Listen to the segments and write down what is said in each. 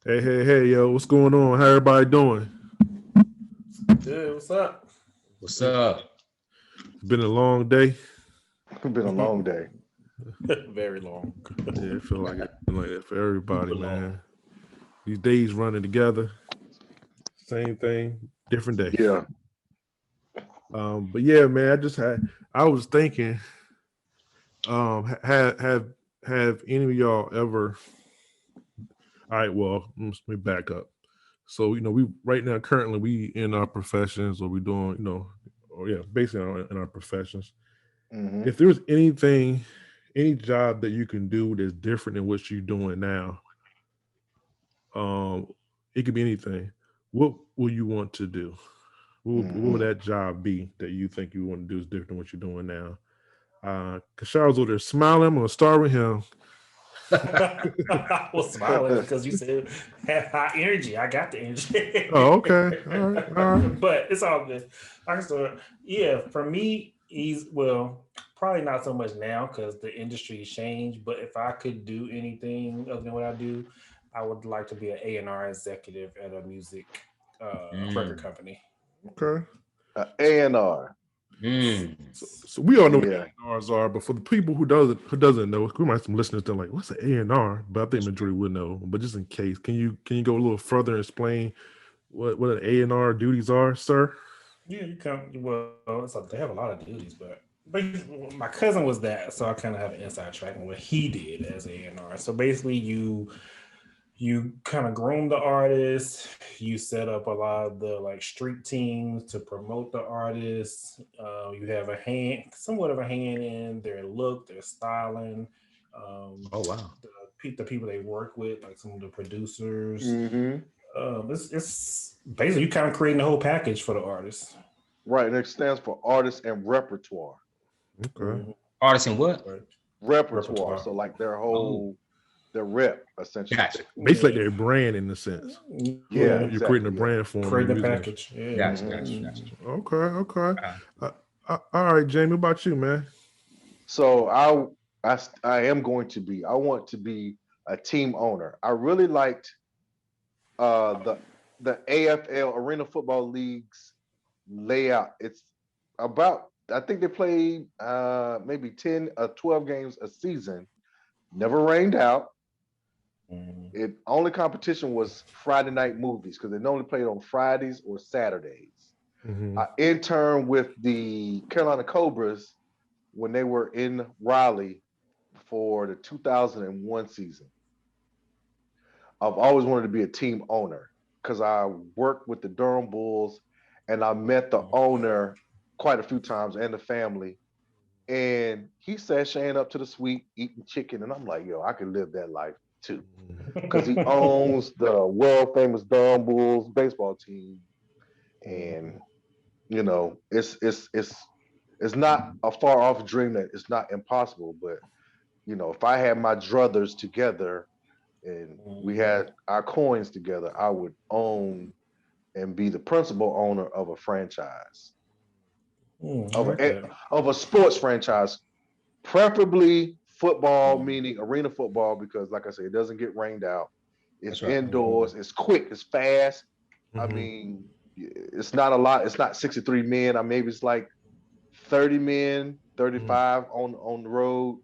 Hey, yo, what's going on? How everybody doing? Good, what's up? What's up? It's been a long day. It's been a long day. Very long. Yeah, I feel like it's been like that for everybody, Super long. man. These days running together, same thing, different day. Yeah. But yeah, man, I was thinking, have any of y'all ever? All right, well, let me back up. So we right now currently we in our professions, or we doing, or yeah, basically in our professions. hmm If there was anything, any job that you can do that's different than what you're doing now, um, it could be anything. What will you want to do? What would hmm that job be that you think you want to do is different than what you're doing now? Kashar's over there smiling. I'm gonna start with him. I was smiling because you said have high energy. I got the Oh, energy. okay. All right. But it's all good. I can start. Yeah, for me, probably not so much now because the industry changed. But if I could do anything other than what I do, I would like to be an A&R executive at a music record Mm, company. Okay. A&R. mm. So we all know what Yeah. A&Rs are, but for the people who doesn't know, we might have some listeners that are like, "What's an A&R?" But I think majority would know. But just in case, can you go a little further and explain what an A&R duties are, sir? Yeah, you come. Well, they have a lot of duties, but my cousin was that, so I kind of have an inside track on what he did as A&R. So basically, you kind of groom the artist. You set up a lot of the like street teams to promote the artist. You have somewhat of a hand in their look, their styling. Um, Oh wow. the people they work with, like some of the producers. hmm It's basically you kind of creating the whole package for the artist. Right. And it stands for artist and repertoire. Okay. Mhm. Artist and what? Right. Repertoire. Repertoire. So like Oh, their rep essentially. gotcha, Basically, like Yeah. their brand in a sense. Yeah, You're creating a exactly. Yeah. brand for them. Creating You're a using it. package. Yeah. gotcha, hmm gotcha, gotcha. Okay. Okay. Uh, Uh, all right, Jamie. What about you, man? So I am going to be. I want to be a team owner. I really liked uh the the AFL Arena Football League's layout. It's about I think they played maybe 10 or 12 games a season. Never rained out. Mhm. It only competition was Friday night movies because they normally played on Fridays or Saturdays. Hmm. I interned with the Carolina Cobras when they were in Raleigh for the 2001 season. I've always wanted to be a team owner because I worked with the Durham Bulls and I met the owner quite a few times and the family. And he sashaying up to the suite, eating chicken. And I'm like, yo, I could live that life too. Because he owns the world famous Durham Bulls baseball team. And, it's not a far off dream that it's not impossible. But, if I had my druthers together and we had our coins together, I would own and be the principal owner of a franchise I of like a that. of a sports franchise, preferably football, meaning arena football, because like I said, it doesn't get rained out. It's that's right. indoors. It's quick. It's fast. I Hmm. mean, it's not a lot. It's not 63 men. I maybe it's like 30 men, Hmm. 35 on the road.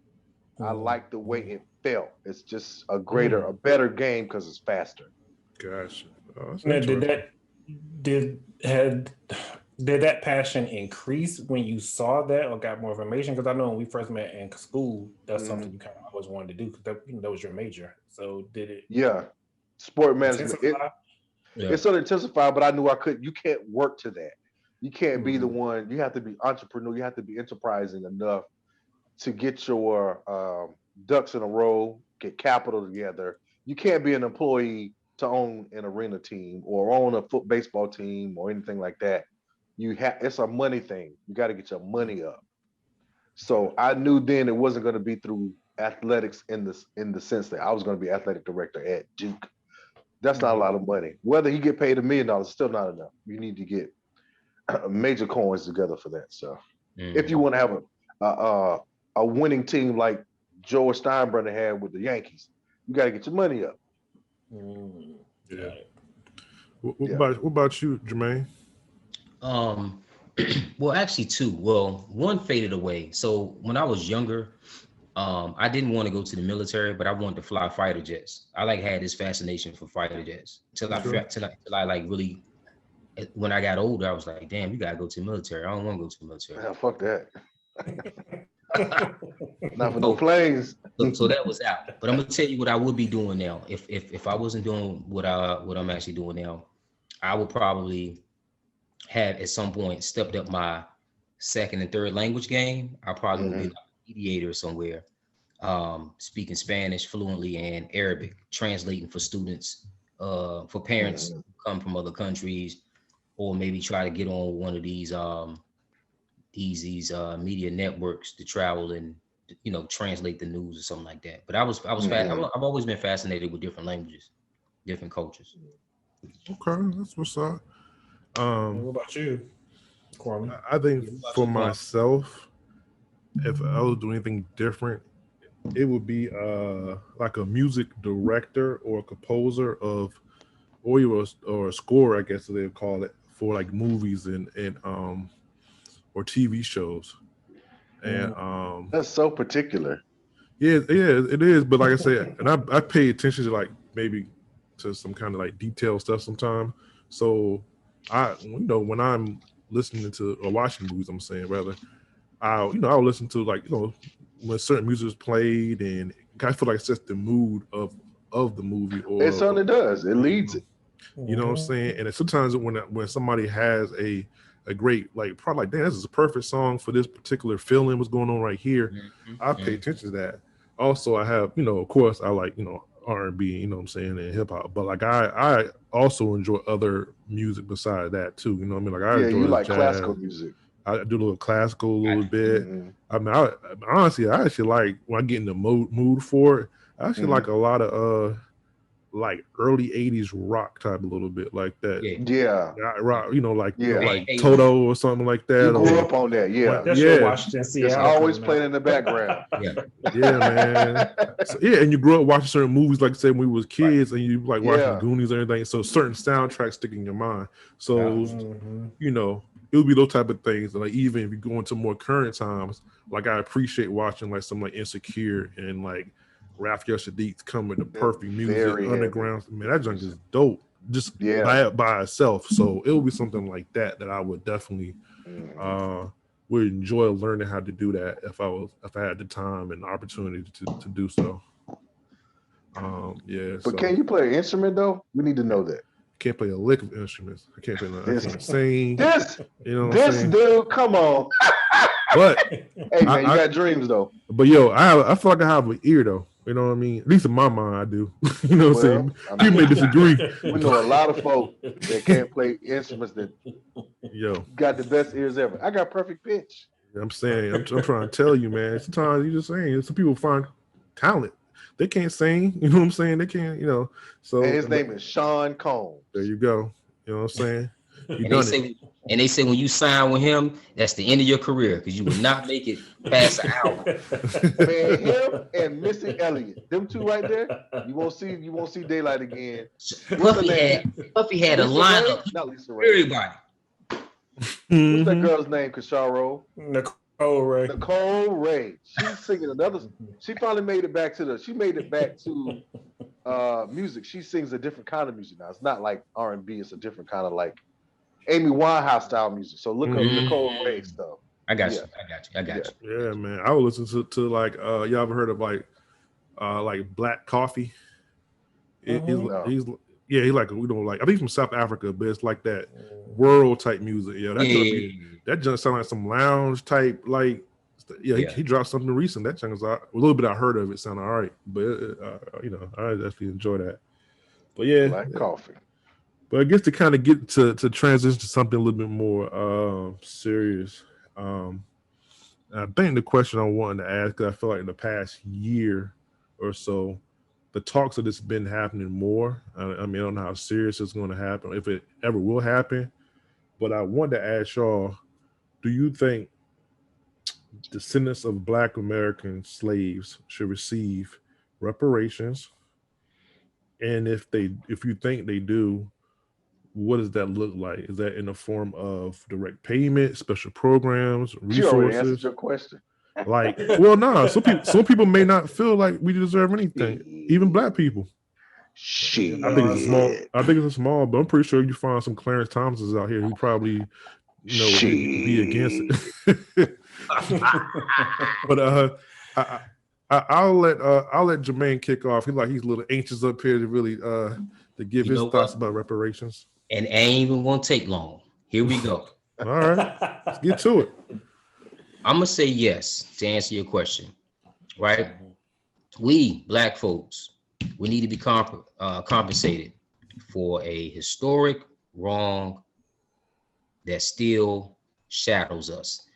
I like the way Mhm. it felt. It's just Mm. a better game because it's faster. Gotcha. Oh, that's Now, interesting. did had did that passion increase when you saw that or got more information? Because I know when we first met in school, that's something Mhm. you kind of always wanted to do because that was your major. So did it Yeah, sport management. intensify? Yeah. It's sort of intensified, but I knew I could. You can't work to that. You can't be the Mhm. one. You have to be entrepreneur. You have to be enterprising enough to get your ducks in a row, get capital together. You can't be an employee to own an arena team or own a foot baseball team or anything like that. It's a money thing. You got to get your money up. So Gotcha. I knew then it wasn't going to be through athletics in the sense that I was going to be athletic director at Duke. That's not a lot Mhm. of money. Whether he get paid $1 million, still not enough. You need to get major coins together for that. So if you Mm. want to have a a, a winning team like George Steinbrenner had with the Yankees, you got to get your money up. Mhm. Yeah. Right. What about you, Jermaine? Um, well, actually, two. Well, one faded away. So when I was younger, I didn't want to go to the military, but I wanted to fly fighter jets. I like had this fascination for fighter jets till I Sure. till I like really. When I got older, I was like, damn, you gotta go to the military. I don't want to go to the military. Yeah, fuck that. Not for no So, planes. so that was out. But I'm gonna tell you what I would be doing now. If I wasn't doing what I'm actually doing now, I would probably have at some point stepped up my second and third language game. I probably would be like a mediator somewhere, speaking Spanish fluently and Arabic, translating for students, for parents who come from other countries, or maybe try to get on one of these media networks to travel and translate the news or something like that. But I've always been fascinated with different languages, different cultures. Okay, that's what's up. What Um, about you, Kwame? I think What about for you, Kwame? myself, if I was doing anything different, it would be like a music director or a composer of or a score, I guess they would call it, for like movies and or TV shows. And That's so particular. yeah, it is. But like I said, and I pay attention to like maybe to some kind of like detailed stuff sometimes. So when I'm listening to or watching movies, I'm saying rather, I'll listen to like when certain music is played, and I feel like it sets the mood of the movie It or certainly does. It leads it. you know what I'm saying. And sometimes when somebody has a great like probably like, damn, this is a perfect song for this particular feeling what's going on right here, I pay attention to that. Also, I have of course I like R&B, you know what I'm saying, and hip hop, but like I also enjoy other music beside that too. You know what I mean? Like I Yeah, you enjoy like jazz. classical music. I do a little classical, a little bit. Mhm. I mean, honestly, I actually like when I get in the mood for it. I actually like a lot of like early '80s rock type, a little bit like that. Yeah. Yeah, Rock, Yeah. like Hey, Toto or something like that. you grew Or up on that. Yeah, That's yeah, your Washington, it's Seattle. always coming playing out. in the background. yeah, man. So, yeah, and you grew up watching certain movies, like I said, when we was kids, and you like watching Yeah. Goonies and everything. So certain soundtracks stick in your mind. So Mhm. it would be those type of things. And like even if you go into more current times, like I appreciate watching like something like Insecure and like Raphael Sadiq come with the perfect music, very underground. Man, that junk is dope. Just Yeah. by itself. So it would be something like that I would definitely would enjoy learning how to do that if I had the time and the opportunity to do so. Yeah. But So can you play an instrument though? We need to know that. can't play a lick of instruments. I can't play I This- can't sing. This You know what I'm saying? dude, come on. But Hey man, you I- got dreams though. But yo, I feel like I have an ear though. You know what I mean? At least in my mind, I do. You know what I'm saying? Well, I You may mean, disagree. we know a lot of folk that can't play instruments that Yo, got the best ears ever. I got perfect pitch. I'm saying, I'm trying to tell you, man. Sometimes you just saying, some people find talent. They can't sing. You know what I'm saying? They can't. So And his name is Sean Combs. there you go. You know what I'm saying? You And done it. they say when you sign with him, that's the end of your career because you will not make it past an album. Man, him and Missy Elliott, them two right there, you won't see daylight again. Puffy had a Lisa lineup Ray? Not Lisa for Ray. everybody. What's that girl's name? Kasharo. Nicole Ray. Nicole Ray. She's singing another. She finally made it back to music. She sings a different kind of music now. It's not like R&B. It's a different kind of like Amy Winehouse style music. So look up Nicole Ray stuff. I got Yeah. you. I got you. Yeah, man. I would listen to like y'all ever heard of like Black Coffee? No. He's like like I think he's from South Africa, but it's like that world type music. Yeah, that just sound like some lounge type like. Yeah, he dropped something recent. That junk is a little bit I heard of it sounded all right, but I actually enjoy that. But yeah, Black Coffee. But I guess to kind of get to transition to something a little bit more serious. I think the question I wanted to ask, because I feel like in the past year or so, the talks of this been happening more. I mean, I don't know how serious it's going to happen, if it ever will happen. But I wanted to ask y'all, do you think descendants of Black American slaves should receive reparations, And if you think they do, what does that look like? Is that in the form of direct payment, special programs, She already answered resources? your question. Like, well, nah. Some people may not feel like we deserve anything, even Black people. Shit. I think it's a small. I think it's a small, but I'm pretty sure you find some Clarence Thomases out here who probably be against it. But I'll let Jermaine kick off. He's a little anxious up here to really to give his thoughts about reparations. And ain't even gonna take long. Here we go. All right, let's get to it. I'm gonna say yes to answer your question. Right? We Black folks, we need to be compensated for a historic wrong that still shadows us.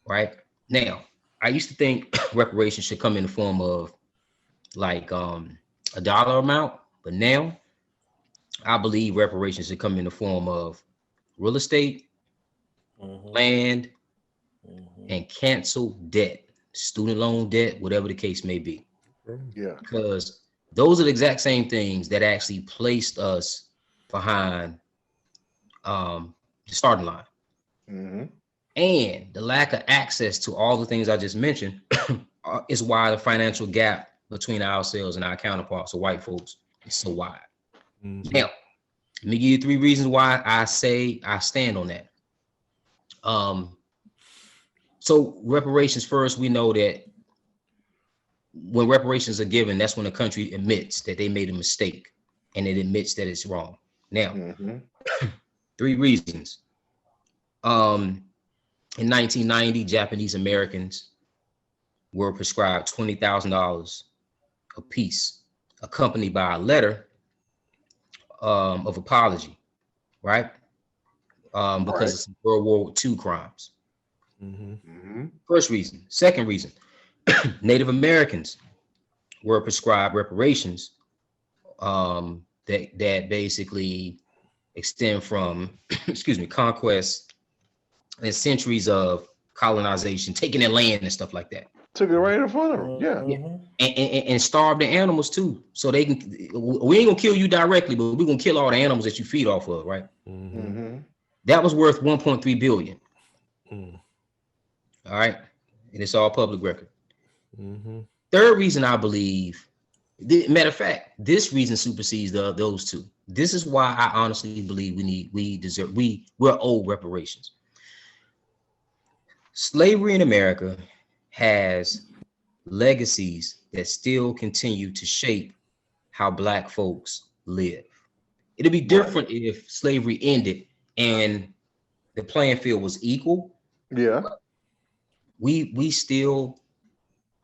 Right? Now, I used to think reparations should come in the form of like a dollar amount, but now I believe reparations should come in the form of real estate, land, and canceled debt, student loan debt, whatever the case may be. Yeah. Because those are the exact same things that actually placed us behind the starting line. And the lack of access to all the things I just mentioned is why the financial gap between ourselves and our counterparts or white folks is so wide. Now, let me give you 3 reasons why I say I stand on that. So reparations first, we know that when reparations are given, that's when a country admits that they made a mistake and it admits that it's wrong. Now, 3 reasons. In 1990, Japanese Americans were prescribed $20,000 a piece, accompanied by a letter of apology, right? Because of some World War II crimes. First reason. Second reason, Native Americans were prescribed reparations that basically extend from, conquest and centuries of colonization, taking their land and stuff like that. Took it right in front of them. Yeah. And starve the animals too. So they can, we ain't gonna kill you directly, but we're gonna kill all the animals that you feed off of, right? That was worth 1.3 billion. All right. And it's all public record. Third reason I believe, matter of fact, this reason supersedes those 2. This is why I honestly believe we're owed reparations. Slavery in America has legacies that still continue to shape how Black folks live. It'd be different if slavery ended and the playing field was equal. Yeah. We still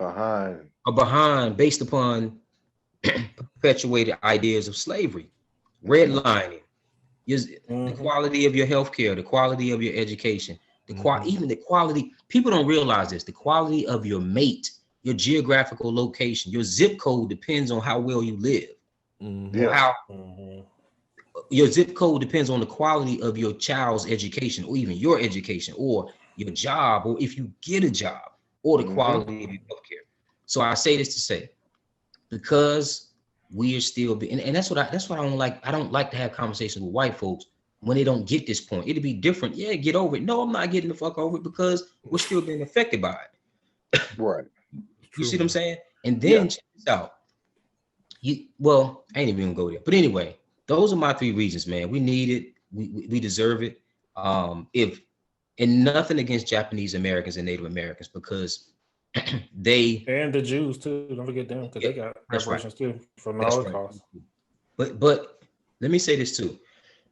are behind based upon perpetuated ideas of slavery, redlining, the quality of your healthcare, the quality of your education, even the quality. People don't realize this. The quality of your mate, your geographical location, your zip code depends on how well you live. Your zip code depends on the quality of your child's education, or even your education, or your job, or if you get a job, or the quality of your healthcare. So I say this to say, because we are still and that's what I don't like. I don't like to have conversations with white folks when they don't get this point. It'd be different. Yeah, get over it. No, I'm not getting the fuck over it because we're still being affected by it. Right. You see what I'm saying? And then check this out. I ain't even gonna go there. But anyway, those are my 3 reasons, man. We need it. We deserve it. And nothing against Japanese Americans and Native Americans, because they and the Jews too. Don't forget them, because they got reparations too from the Holocaust. But let me say this too.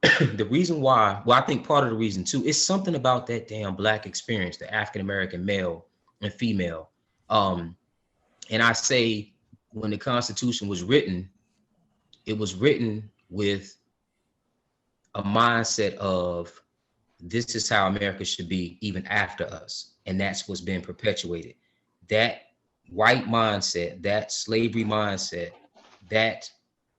The reason why, I think part of the reason too, is something about that damn Black experience, the African American male and female. And I say, when the Constitution was written, it was written with a mindset of, this is how America should be even after us. And that's what's been perpetuated. That white mindset, that slavery mindset, that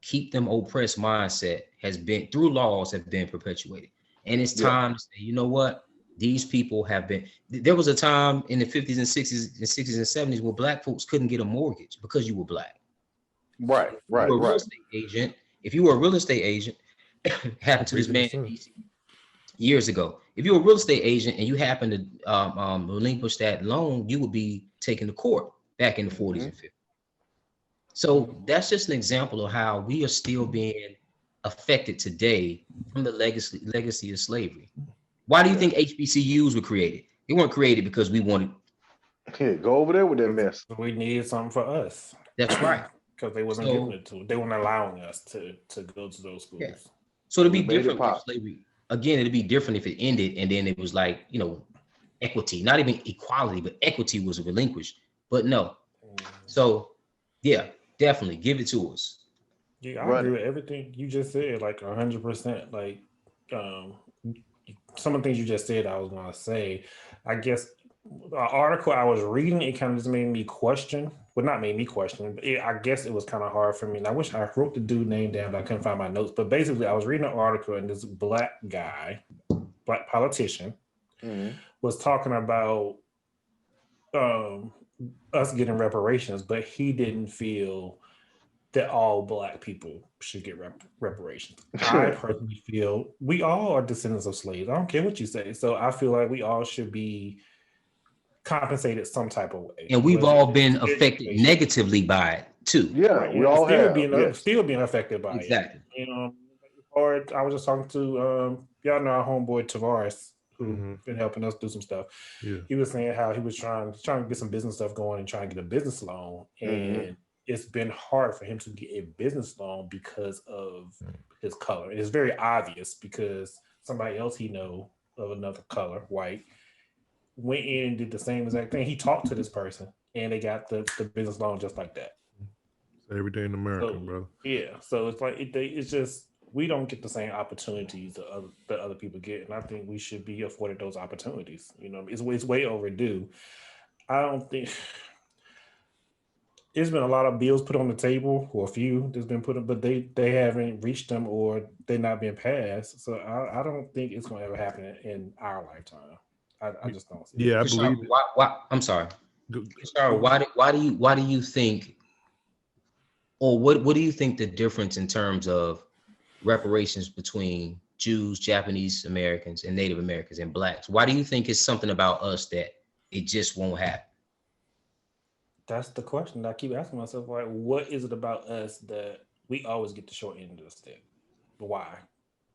keep them oppressed mindset has been, through laws, have been perpetuated. And it's time to say, you know what? These people have been, there was a time in the 50s and 60s and 70s where Black folks couldn't get a mortgage because you were Black. Right, If you right, were a real right. estate agent, if you were a real estate agent, happened to this Raising man his in son. DC years ago. If you're a real estate agent and you happen to relinquish that loan, you would be taken to court back in the 40s and 50s. So that's just an example of how we are still being affected today from the legacy of slavery. Why do you think HBCUs were created? They weren't created because we wanted. Here, go over there with that mess. We needed something for us. That's right. Because they wasn't giving it to. They weren't allowing us to go to those schools. Yeah. So to be We made it different with pop. slavery, again, it'd be different if it ended and then it was like, equity, not even equality, but equity was relinquished. But no. So yeah, definitely give it to us. Yeah, I Run agree it. with everything you just said, like 100%. Like some of the things you just said, I was gonna say. I guess the article I was reading, it kind of just made me question. Well, not made me question, but I guess it was kind of hard for me. And I wish I wrote the dude name down, but I couldn't find my notes. But basically, I was reading an article, and this black guy, black politician, was talking about us getting reparations, but he didn't feel that all black people should get reparations. I personally feel we all are descendants of slaves. I don't care what you say. So I feel like we all should be compensated some type of way. And we've Whether all it's been affected education. negatively by it too. Yeah, Right, we all still have. being Yes. still being affected by Exactly. it. Or I was just talking to y'all know our homeboy Tavares, who been helping us do some stuff. Yeah. He was saying how he was trying to get some business stuff going and trying to get a business loan, and it's been hard for him to get a business loan because of his color. It's very obvious because somebody else he know of another color, white, went in and did the same exact thing. He talked to this person and they got the business loan just like that. Every day in America, So, bro. yeah. So it's like it's just we don't get the same opportunities that other people get, and I think we should be afforded those opportunities. It's way overdue. I don't think there's been a lot of bills put on the table, or a few that's been put up, but they haven't reached them or they're not being passed. So I don't think it's going to ever happen in our lifetime. I just don't see it. Yeah, I believe. Why, I'm sorry. Sorry, why do you think, or what do you think the difference in terms of reparations between Jews, Japanese Americans, and Native Americans and blacks? Why do you think it's something about us that it just won't happen? That's the question that I keep asking myself. Like, what is it about us that we always get the short end of the stick? Why?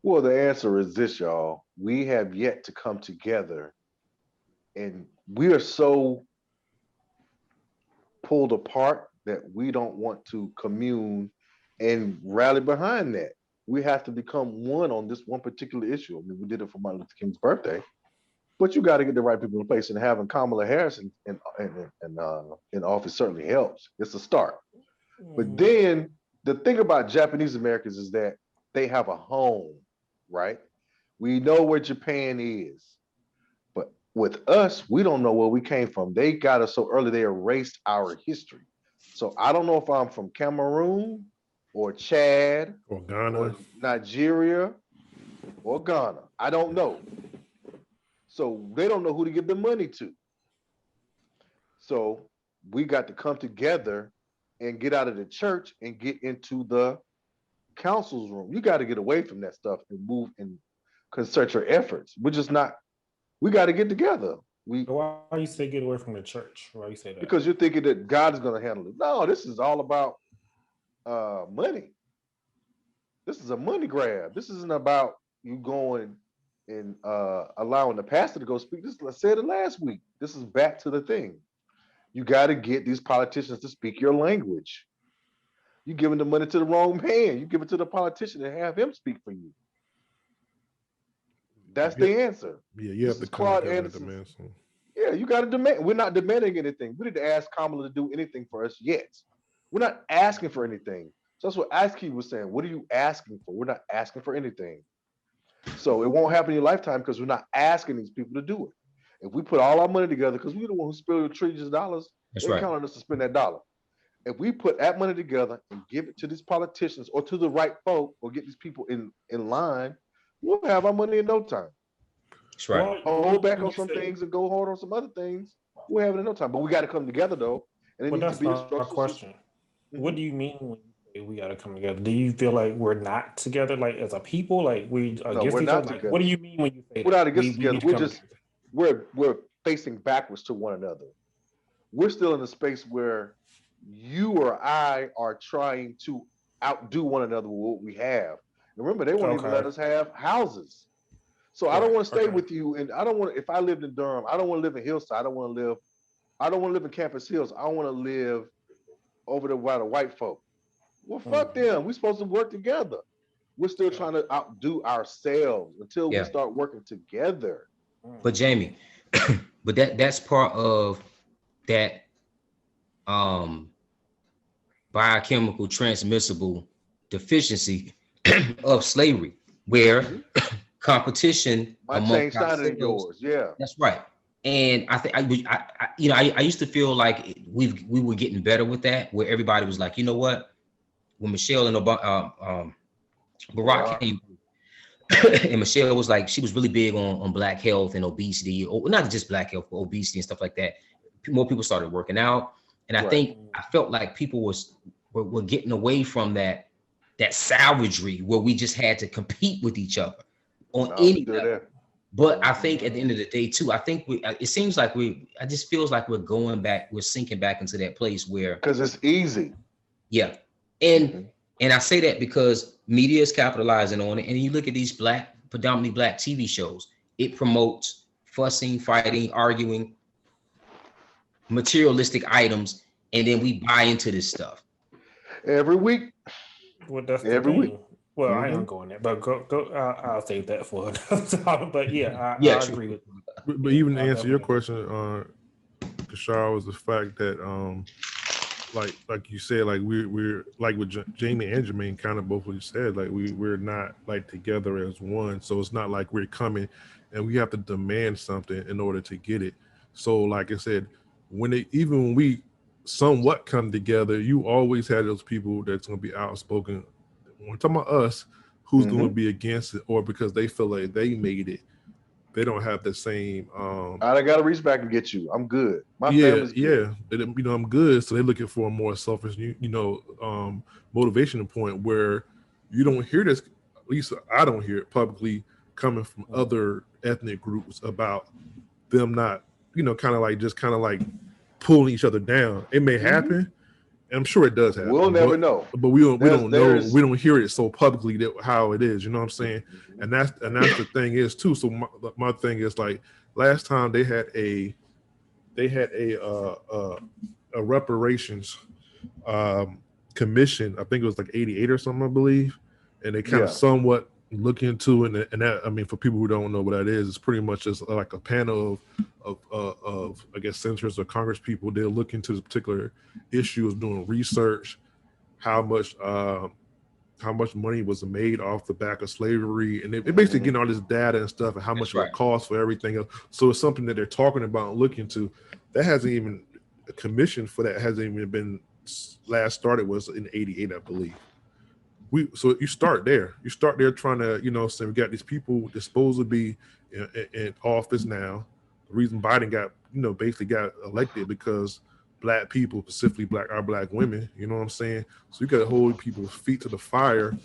Well, the answer is this, y'all. We have yet to come together, and we are so pulled apart that we don't want to commune and rally behind that. We have to become one on this one particular issue. I mean, we did it for Martin Luther King's birthday, but you got to get the right people in place. And having Kamala Harris in office certainly helps. It's a start. But then the thing about Japanese Americans is that they have a home, right? We know where Japan is. But with us, we don't know where we came from. They got us so early, they erased our history. So I don't know if I'm from Cameroon or Chad Or Ghana. or Nigeria or Ghana. I don't know. So they don't know who to give the money to. So we got to come together and get out of the church and get into the council's room. You got to get away from that stuff and move and concert your efforts. We're just not, we got to get together. Why you say get away from the church? Why you say that? Because you're thinking that God is going to handle it. No, this is all about money. This is a money grab. This isn't about you going and allowing the pastor to go speak. This, I said it last week. This is back to the thing. You got to get these politicians to speak your language. You're giving the money to the wrong man. You give it to the politician and have him speak for you. That's the answer. Yeah, you have This to is come Claude together and Anderson's- demand something. Yeah, you got to demand. We're not demanding anything. We didn't ask Kamala to do anything for us yet. We're not asking for anything. So that's what Aski was saying. What are you asking for? We're not asking for anything. So it won't happen in your lifetime because we're not asking these people to do it. If we put all our money together, because we're the one who spilled trillions of dollars, That's they're right. counting us to spend that dollar. If we put that money together and give it to these politicians or to the right folk or get these people in line, we'll have our money in no time. That's right. Hold back on some things and go hard on some other things. We'll have it in no time. But we got to come together though. And it Well, needs that's to be a not a structural question. system. What do you mean when you we got to come together. Do you feel like we're not together, like as a people, like we No, against we're each not other? Like, together. what do you mean when you say We're that? not against We together. need to We're come just together. we're facing backwards to one another. We're still in a space where you or I are trying to outdo one another with what we have. And remember, they won't even let Okay. us have houses. So I don't Right. want to stay Okay. with you, and I don't want. If I lived in Durham, I don't want to live in Hillside. I don't want to live. I don't want to live in Campus Hills. I want to live over there by the white folk. Well, fuck Mhm. them. We're supposed to work together. We're still Okay. trying to outdo ourselves until we Yeah. start working together. But Jamie, but that's part of that um biochemical transmissible deficiency of slavery, where Mhm. competition My chain amongst shiner than ourselves. yours. Yeah. That's right. And I think I used to feel like we were getting better with that, where everybody was like, you know what, when Michelle and Barack Barack. came, and Michelle was like, she was really big on black health and obesity, or not just black health, but obesity and stuff like that. More people started working out, and I Right. think I felt like people were getting away from that savagery where we just had to compete with each other on No, any still level. there. But I think at the end of the day, too, I think it seems like I just feels like we're going back, we're sinking back into that place where, Because it's easy. yeah. And Mhm. and I say that because media is capitalizing on it. And you look at these predominantly black TV shows, it promotes fussing, fighting, arguing, materialistic items, and then we buy into this stuff. Every week. Well, that's the Every week. thing. Well, I ain't Hmm. gonna go in there, but go. I'll save that for another time. But yeah, Yeah, I true. agree with. But Yeah, even to I answer your definitely. question, Kashar, was the fact that like you said, like we're like with Jamie and Jermaine, kind of both what you said, like we're not like together as one. So it's not like we're coming and we have to demand something in order to get it. So like I said, even when we somewhat come together, you always have those people that's gonna be outspoken. When we're talking about us, who's gonna Hmm. be against it, or because they feel like they made it, they don't have the same I gotta reach back and get you. I'm good. My yeah, family's good. yeah. I'm good. So they're looking for a more selfish, motivational point where you don't hear this. At least I don't hear it publicly coming from other ethnic groups about them not, kind of like pulling each other down. It may Hmm. happen. And I'm sure it does We'll happen, never know. but we don't know. There's We don't hear it so publicly that how it is. You know what I'm saying? Mhm. And that's the thing is too. So my thing is like last time they had a reparations um, commission. I think it was like 88 or something, I believe, and they kind of Yeah. somewhat look into it. And that, I mean, for people who don't know what that is, it's pretty much just like a panel of I guess senators or Congress people. They'll look into this particular issue of doing research, how much how much money was made off the back of slavery, and they basically Hmm. getting all this data and stuff, and how That's much right. it costs for everything else. So it's something that they're talking about and looking to. That hasn't even a commission for that hasn't even been last started was in '88, I believe. So you start there. You start there trying to say we got these people that's supposed to be in office now. The reason Biden got basically got elected because black people, specifically black women. You know what I'm saying? So you got to hold people's feet to the fire.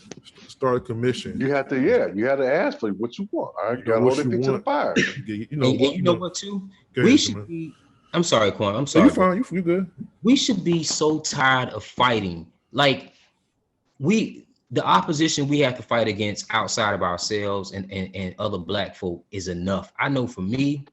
Start a commission. You have to, yeah, you have to ask for what you want. I gotta hold What their you feet to the want. fire. And you know what, too? Go We ahead, should Jermaine. be, I'm sorry, Quan, I'm No, you sorry, bro. fine. You good. We should be so tired of fighting. Like, the opposition we have to fight against outside of ourselves and other black folk is enough. I know for me,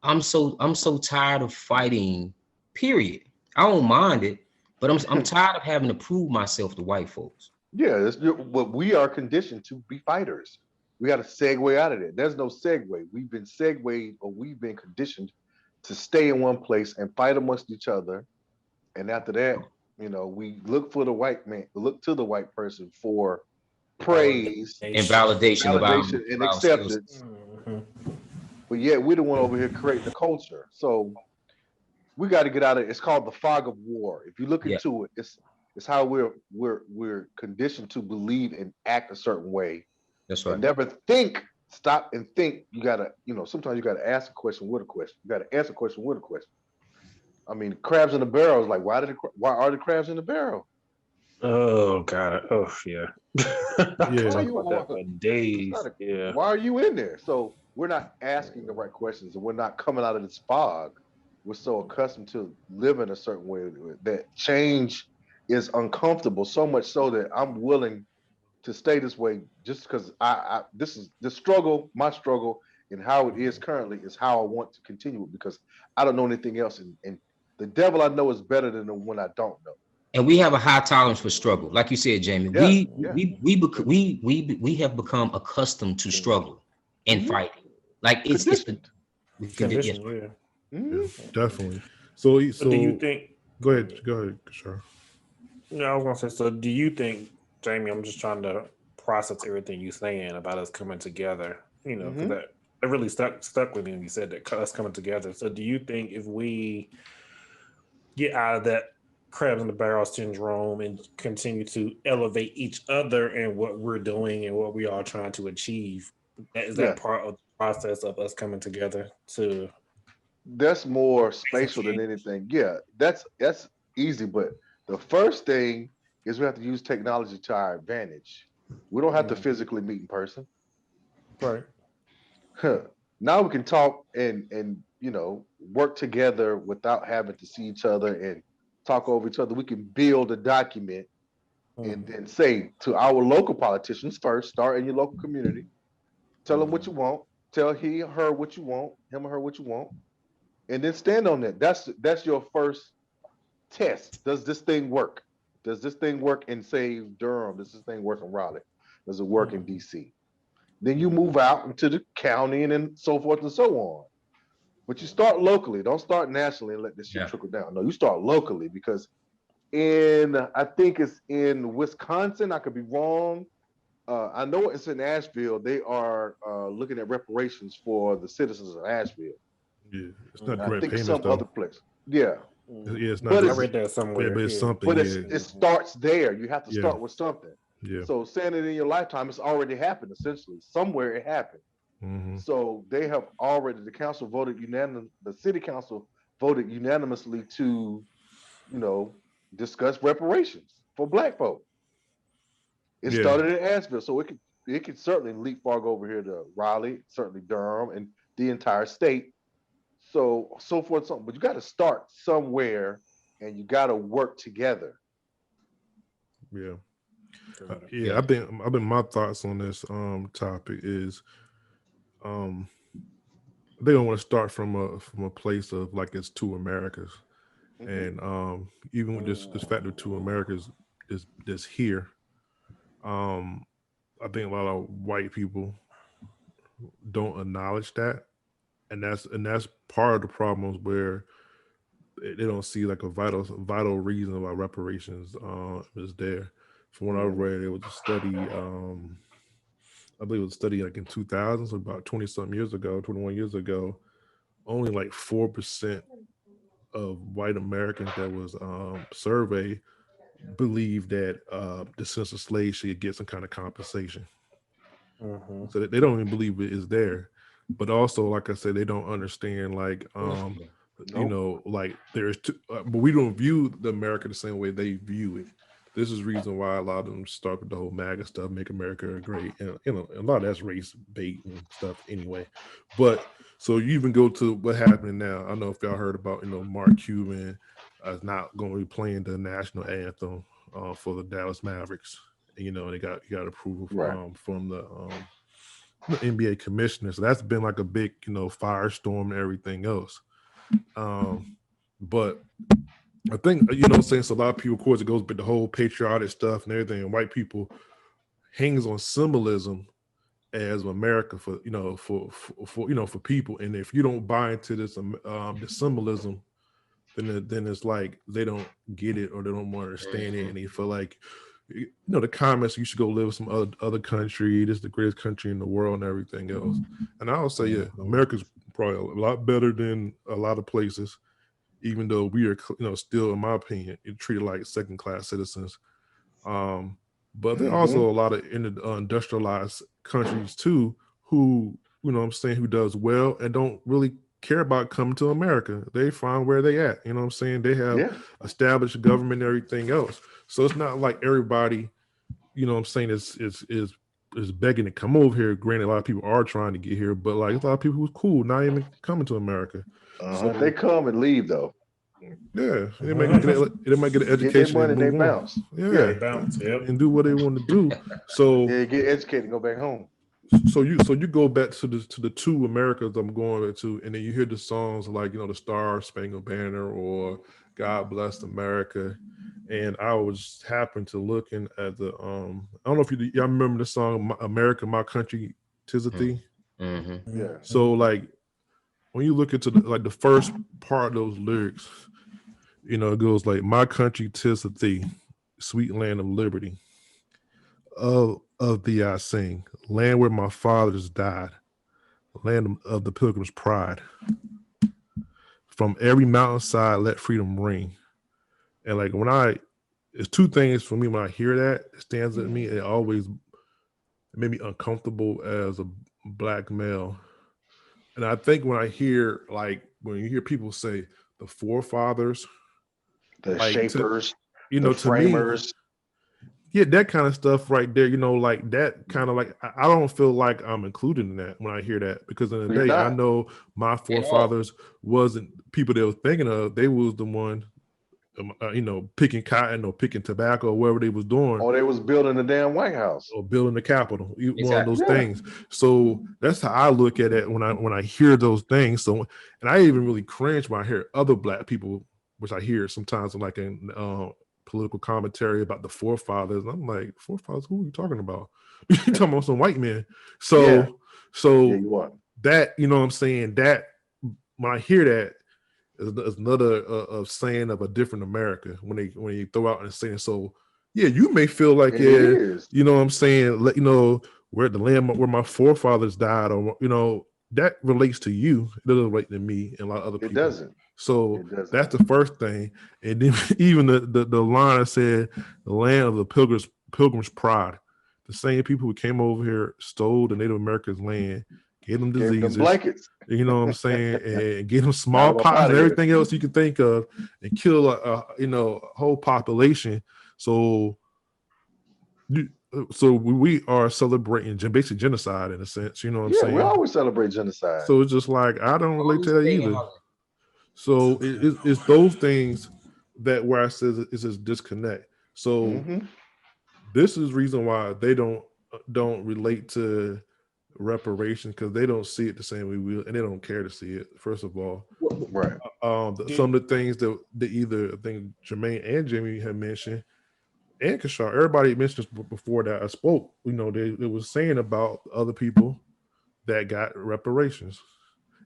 I'm so tired of fighting, period. I don't mind it, but I'm tired of having to prove myself to white folks. Yeah, but we are conditioned to be fighters. We got to segue out of it. There's no segue. We've been segued or we've been conditioned to stay in one place and fight amongst each other. And after that, we look for the white man, look to the white person for praise, And Validation. validation validation, of and ourselves. acceptance. Hmm. But yet we're the one over here creating the culture. So we got to get out of it. It's called the fog of war. If you look Yeah, into it, it's how we're conditioned to believe and act a certain way that's and right. never think. Stop and think. You gotta, sometimes you gotta ask a question with a question. You gotta answer a question with a question. I mean, crabs in the barrel is like, why are the crabs in the barrel? Oh God. Oh yeah. Yeah. Talk about that for It's days. not a, Yeah. why are you in there? So we're not asking the right questions, and we're not coming out of this fog. We're so accustomed to living a certain way that change is uncomfortable. So much so that I'm willing to stay this way just because this is the struggle, my struggle, and how it is currently is how I want to continue it because I don't know anything else. And the devil I know is better than the one I don't know. And we have a high tolerance for struggle, like you said, Jamie. Yeah, We yeah. we have become accustomed to struggle and Hmm. fighting. Like it's Conditioned. we could yes, Condition. Yeah. Yeah, Hmm. definitely. So So do you so think? go ahead, sure. Yeah, I was gonna say. So do you think, Jamie? I'm just trying to process everything you're saying about us coming together. You know, because Hmm. that really stuck with me when you said that us coming together. So do you think if we get out of that crabs in the barrel syndrome and continue to elevate each other and what we're doing and what we are trying to achieve, is that Yeah, part of the process of us coming together to that's more make some spatial than change? anything. Yeah, that's easy. But the first thing is we have to use technology to our advantage. We don't have to Mm, physically meet in person. right. Huh. Now we can talk and work together without having to see each other and talk over each other. We can build a document and Mm, then say to our local politicians first, start in your local community, tell them what mm, you want, tell he or her what you want, him or her what you want, and then stand on that. That's your first test. Does this thing work? Does this thing work in say Durham? Does this thing work in Raleigh? Does it work in mm, DC? Then you mm. move out into the county and then so forth and so on. But you start locally. Don't start nationally and let this shit yeah. trickle down. No, you start locally because in I think it's in Wisconsin. I could be wrong. I know it's in Asheville. They are looking at reparations for the citizens of Asheville. Yeah, it's not And I Mm, direct think payments some other though. place. Yeah, mm. Yeah, it's not but I direct. it's read that Yeah, somewhere. but it's Yeah. something. but Yeah, it Mhm. starts there. You have to yeah, start with something. yeah. So saying it in your lifetime, it's already happened essentially. Somewhere it happened. Hmm. So they have already the council voted unanimous. The city council voted unanimously to you know discuss reparations for Black folk. It Yeah, started in Asheville, so it could certainly leapfrog over here to Raleigh, certainly Durham, and the entire state. So forth, so on. But you got to start somewhere, and you got to work together. yeah, Got it. yeah. Yeah. I think my thoughts on this topic is um they don't want to start from a place of like it's two Americas, Hmm. and even with this fact of two Americas is here. Um, I think a lot of white people don't acknowledge that, and that's part of the problems where they don't see like a vital reason why reparations is there. From what I Hmm. read, it was a study. I believe it was a study like in 2000, so about 20 something years ago, 21 years ago. Only like 4% of white Americans that was surveyed believe that descendants of slaves should get some kind of compensation. Mhm. So they don't even believe it is there. But also, like I said, they don't understand like Nope. like there's two, but we don't view the America the same way they view it. This is the reason why a lot of them start with the whole MAGA stuff, make America great, and a lot of that's race bait and stuff anyway. But so you even go to what happening now. I don't know if y'all heard about Mark Cuban is not going to be playing the national anthem for the Dallas Mavericks. They got approval Right. from the NBA commissioner. So that's been like a big firestorm and everything else. Um, but I think saying so a lot of people, of course, it goes with the whole patriotic stuff and everything. And white people hangs on symbolism as America for for people. And if you don't buy into this the symbolism, then it's like they don't get it or they don't want to understand it, Mhm. and they feel like the comments you should go live in some other country. This is the greatest country in the world and everything else. And I would say, yeah, Mhm. America's probably a lot better than a lot of places, even though we are still, in my opinion, treated like second class citizens. Um, but there are Hmm. also a lot of industrialized countries too who what I'm saying, who does well and don't really care about coming to America. They find where they at. You know what I'm saying? They have established government and everything else. So it's not like everybody, you know what I'm saying, is begging to come over here. Granted, a lot of people are trying to get here, but like a lot of people who's cool, not even coming to America. So they come and leave though. Yeah, they might get an education. Get their money, and they move bounce. on. They bounce, and do what they want to do. So get educated and go back home. So you go back to the two Americas I'm going back to, and then you hear the songs like, you know, the Star Spangled Banner or God Bless America. And I was happened to looking at the I don't know if y'all remember the song America, My Country, 'Tis a Thee. Mm-hmm. Yeah. So like when you look into the first part of those lyrics, you know, it goes like, my country, 'tis a thee, sweet land of liberty. Of thee I sing, land where my fathers died, land of the pilgrim's pride. From every mountainside, let freedom ring. And like it's two things for me when I hear that, it stands at me. It made me uncomfortable as a Black male. And I think when you hear people say the forefathers, the shapers, you know, the framers. To me, yeah, that kind of stuff right there, you know, like that kind of like, I don't feel like I'm included in that when I hear that, because in the day, I know my forefathers wasn't people they were thinking of. They was the one, you know, picking cotton or picking tobacco or whatever they was doing. Or they was building the damn White House. Or building the Capitol, one of those things. So that's how I look at it when I hear those things. So, and I even really cringe when I hear other Black people, which I hear sometimes like in political commentary about the forefathers. I'm like, forefathers, who are you talking about? You're talking about some white men. So that, you know what I'm saying, that when I hear that is another saying of a different America when they throw out and saying, so yeah, you may feel like you know what I'm saying, you know, where the land where my forefathers died, or you know, that relates to you. It doesn't relate to me and a lot of other people. It doesn't. So that's the first thing. And then even the line that said the land of the pilgrim's pride. The same people who came over here stole the Native Americans' land, gave them diseases, gave them blankets. You know what I'm saying, and gave them smallpox and everything else you can think of, and kill a whole population. So we are celebrating basically genocide in a sense. You know what I'm saying? We always celebrate genocide. So it's just like I don't relate to that either. So it's those things that where I says it's this disconnect. So this is the reason why they don't relate to reparations, because they don't see it the same way we will, and they don't care to see it. First of all, right? Some of the things that either I think Jermaine and Jamie had mentioned, and Kashar, everybody mentioned this before that I spoke. You know, they was saying about other people that got reparations.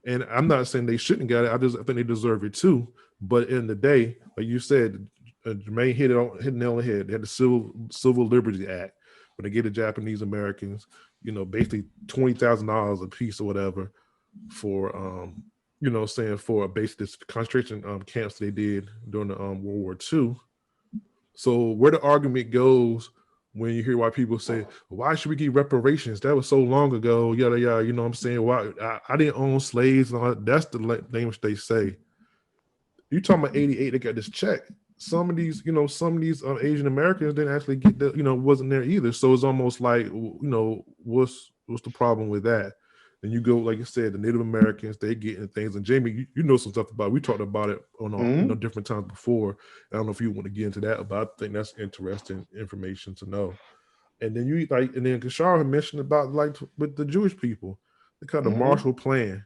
And I'm not saying they shouldn't get it. I think they deserve it too. But in the day, like you said, Jermaine hit the nail on the head. They had the Civil Liberties Act when they gave the Japanese Americans, you know, basically $20,000 a piece or whatever for, you know, saying for basically this concentration camps they did during the World War II. So where the argument goes when you hear why people say, why should we give reparations? That was so long ago, yada, yada, you know what I'm saying? Why I didn't own slaves. And all that. That's the language they say. You talking about 88, they got this check. Some of these Asian Americans didn't actually get the, you know, wasn't there either. So it's almost like, you know, what's the problem with that? Then you go, like you said, the Native Americans, they getting things. And Jamie, you know some stuff about it. We talked about it on you know, different times before. I don't know if you want to get into that, but I think that's interesting information to know. And then and then Kashar mentioned about like with the Jewish people, they call the Marshall Plan,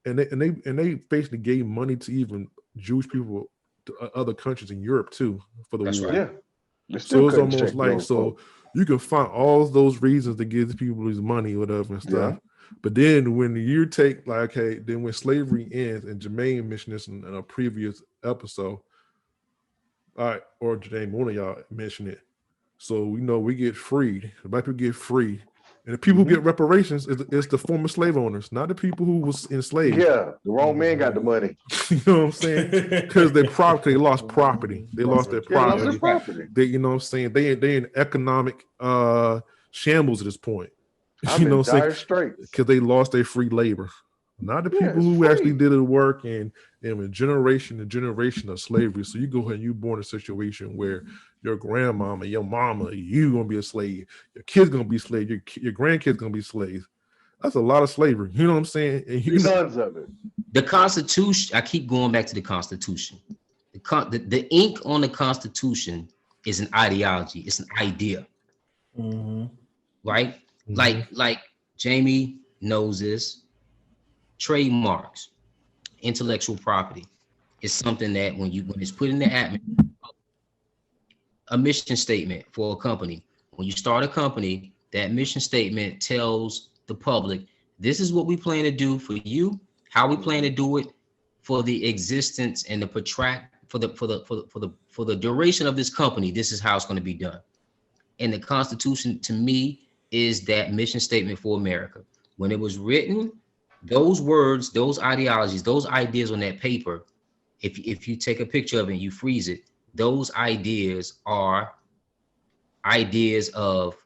and they basically gave money to even Jewish people to other countries in Europe too for the war. Right. Yeah. So it's almost like you can find all those reasons to give people this money, whatever and stuff. Yeah. But then when you take like, okay, then when slavery ends, and Jermaine mentioned this in a previous episode, all right, or Jermaine, one of y'all mentioned it. So we know we get freed, the Black people get free, and the people who get reparations is the former slave owners, not the people who was enslaved. Yeah, the wrong man got the money. You know what I'm saying? Because they lost property. They lost their property. They, you know what I'm saying? They in economic shambles at this point. You know what I'm saying? Because they lost their free labor. not the Yeah, people it's who actually free. did the work and in generation to generation of slavery. So you go ahead and you born in a situation where your grandmama, your mama, you gonna be a slave, your kids gonna be slaves, your grandkids gonna be slaves. That's a lot of slavery. You know what I'm saying? And you know, Tons of it. The Constitution, I keep going back to the Constitution. The ink on the Constitution is an ideology, it's an idea, right? Like Jamie knows this. Trademarks, intellectual property is something that when it's put in the atmosphere, a mission statement for a company. When you start a company, that mission statement tells the public, this is what we plan to do for you, how we plan to do it for the existence and the protract for the duration of this company. This is how it's going to be done. And the Constitution, to me, is that mission statement for America. When it was written, those words, those ideologies, those ideas on that paper, if you take a picture of it and you freeze it, those ideas are ideas of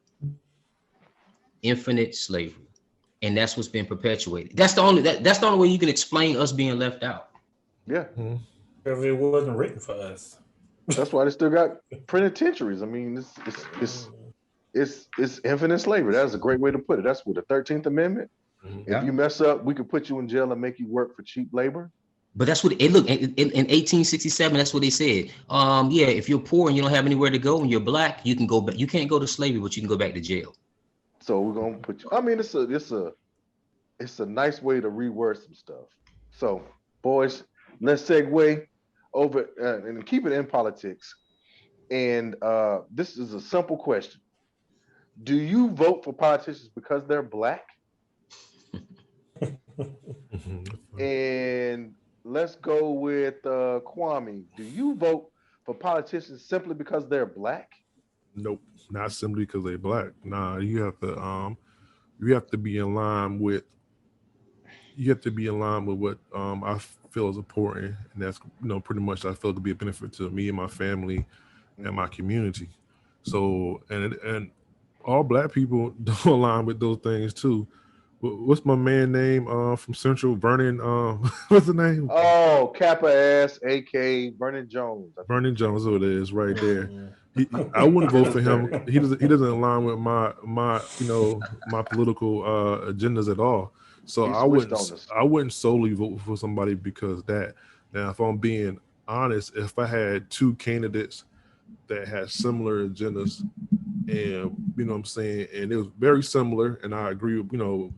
infinite slavery, and that's what's been perpetuated. That's the only way you can explain us being left out. Yeah. Because it wasn't written for us. That's why they still got penitentiaries. I mean, it's infinite slavery. That's a great way to put it. That's what the 13th Amendment. If you mess up, we could put you in jail and make you work for cheap labor. But that's what it look in 1867. That's what they said. Yeah, if you're poor and you don't have anywhere to go and you're black, you can go back. You can't go to slavery, but you can go back to jail. So we're gonna put you. I mean, it's a nice way to reword some stuff. So, boys, let's segue over and keep it in politics. And this is a simple question: do you vote for politicians because they're black? And let's go with Kwame. Do you vote for politicians simply because they're black? nope, not simply because they black. Nah, you have to be in line with what I feel is important, and that's pretty much I feel to be a benefit to me and my family and my community. So and all black people don't align with those things too. What's my man name from Central? Vernon, what's the name? Oh, Kappa ass, AK Vernon Jones. Vernon Jones, who it is right there. I wouldn't vote for him. He doesn't align with my my political agendas at all. So I wouldn't solely vote for somebody because that. Now, if I'm being honest, if I had two candidates that had similar agendas, and you know what I'm saying, and it was very similar, and I agree with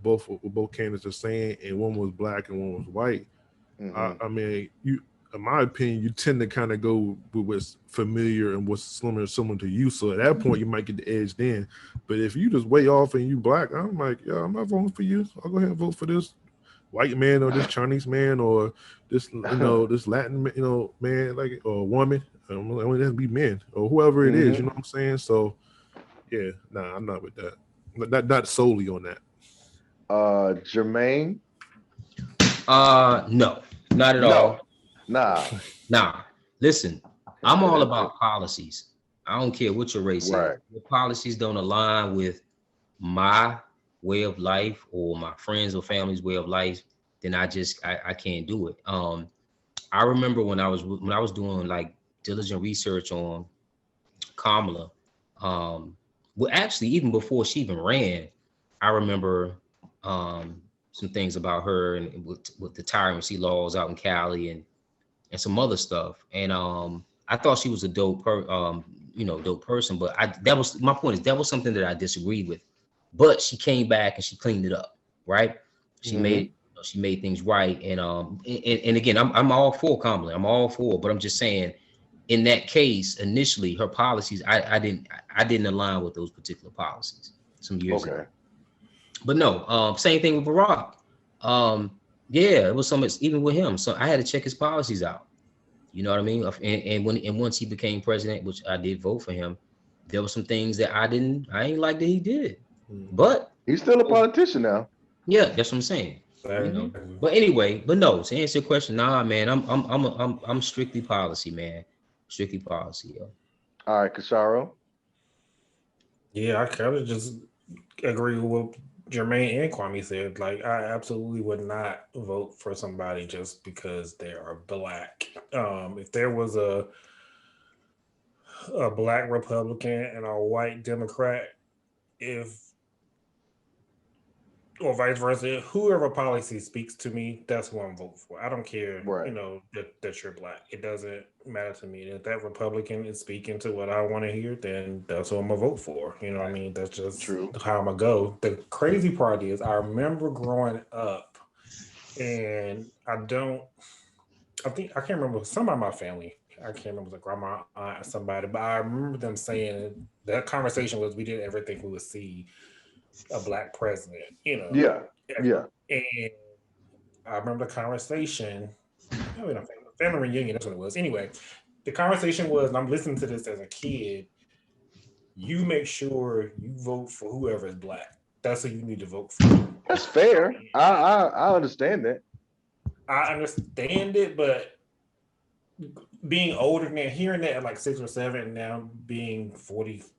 both candidates are saying, and one was black and one was white. I mean, in my opinion, you tend to kind of go with what's familiar and what's similar to you. So at that point, you might get the edge then. But if you just way off and you black, I'm like, yeah, I'm not voting for you. I'll go ahead and vote for this white man or this Chinese man or this this Latin man, like, or woman. It only has to be men or whoever it is. You know what I'm saying? So yeah, nah, I'm not with that. Not solely on that. Jermaine? No, not at all. Nah. Listen, I'm all about policies. I don't care what your race is. Your policies don't align with my way of life or my friends or family's way of life, then I can't do it. I remember when I was doing like diligent research on Kamala. Well, actually, even before she even ran, I remember some things about her and with the tyrant laws out in Cali and some other stuff. And I thought she was a dope person. But that was my point. Is that was something that I disagreed with. But she came back and she cleaned it up, right? She made things right. And again, I'm all for Kamala. I'm all for. But I'm just saying, in that case, initially her policies, I didn't align with those particular policies some years ago. But no, same thing with Barack. Yeah, it was even with him. So I had to check his policies out. You know what I mean? And once he became president, which I did vote for him, there were some things that I ain't like that he did. But he's still a politician now. Yeah, that's what I'm saying. You know? But anyway, no, to answer your question, nah, man, I'm strictly policy, man. Strictly policy, yo. All right, Kasharo. Yeah, I kind of just agree with what Jermaine and Kwame said, like, I absolutely would not vote for somebody just because they are black. If there was a black Republican and a white Democrat, if or vice versa, whoever policy speaks to me, that's who I'm voting for. I don't care, Right. that you're black. It doesn't matter to me. If that Republican is speaking to what I want to hear, then that's who I'm gonna vote for. You know what I mean? That's just True. how I'm gonna go. The crazy part is, I remember growing up, and I think I can't remember somebody in my family. I can't remember, it was like grandma, aunt, somebody, but I remember them saying that conversation was, we did everything we would see a black president, Yeah. Yeah. and I remember the conversation. Probably not family reunion. That's what it was. Anyway, the conversation was, and I'm listening to this as a kid. You make sure you vote for whoever is black. That's who you need to vote for. That's fair. I understand that. I understand it, but being older than hearing that at like 6 or 7, and now being 44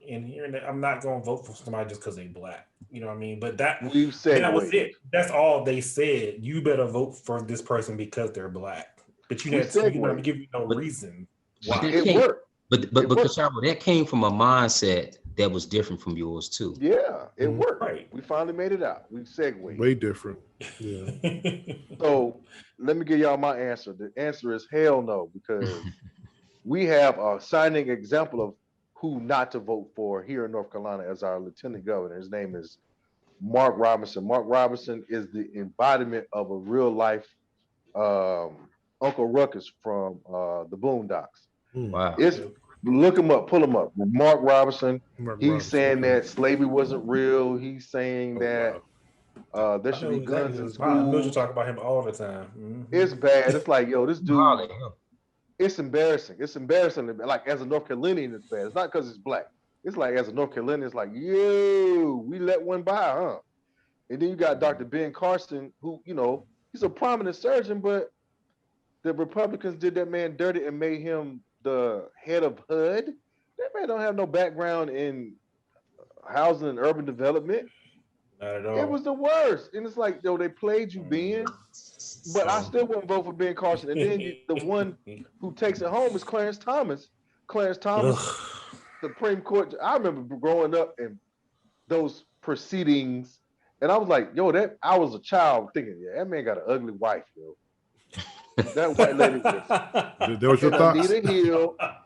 and hearing that, I'm not going to vote for somebody just because they black. You know what I mean? But that was it. That's all they said. You better vote for this person because they're black. But you didn't give you no reason why. It worked. But Kashabo, that came from a mindset that was different from yours too. Yeah, it worked. Right. We finally made it out. We segued. Way different. Yeah. So let me give y'all my answer. The answer is hell no, because we have a shining example of who not to vote for here in North Carolina as our lieutenant governor. His name is Mark Robinson. Mark Robinson is the embodiment of a real life Uncle Ruckus from the Boondocks. Wow. Look him up, pull him up. Mark Robinson. He's saying that slavery wasn't real. He's saying that there should be guns in school. I know you talk about him all the time. Mm-hmm. It's bad. It's like, yo, this dude. It's embarrassing. It's embarrassing. Like, as a North Carolinian, it's bad. It's not because it's black. It's like, as a North Carolinian, it's like, yo, we let one by, huh? And then you got Dr. Ben Carson, who, he's a prominent surgeon, but the Republicans did that man dirty and made him the head of HUD. That man don't have no background in housing and urban development. Not at all. It was the worst. And it's like, yo, they played you, Ben. But I still wouldn't vote for Ben Carson. And then the one who takes it home is Clarence Thomas. Clarence Thomas, Supreme Court. I remember growing up in those proceedings, and I was like, yo, I was a child thinking, yeah, that man got an ugly wife, yo. That white lady was. That was your thoughts?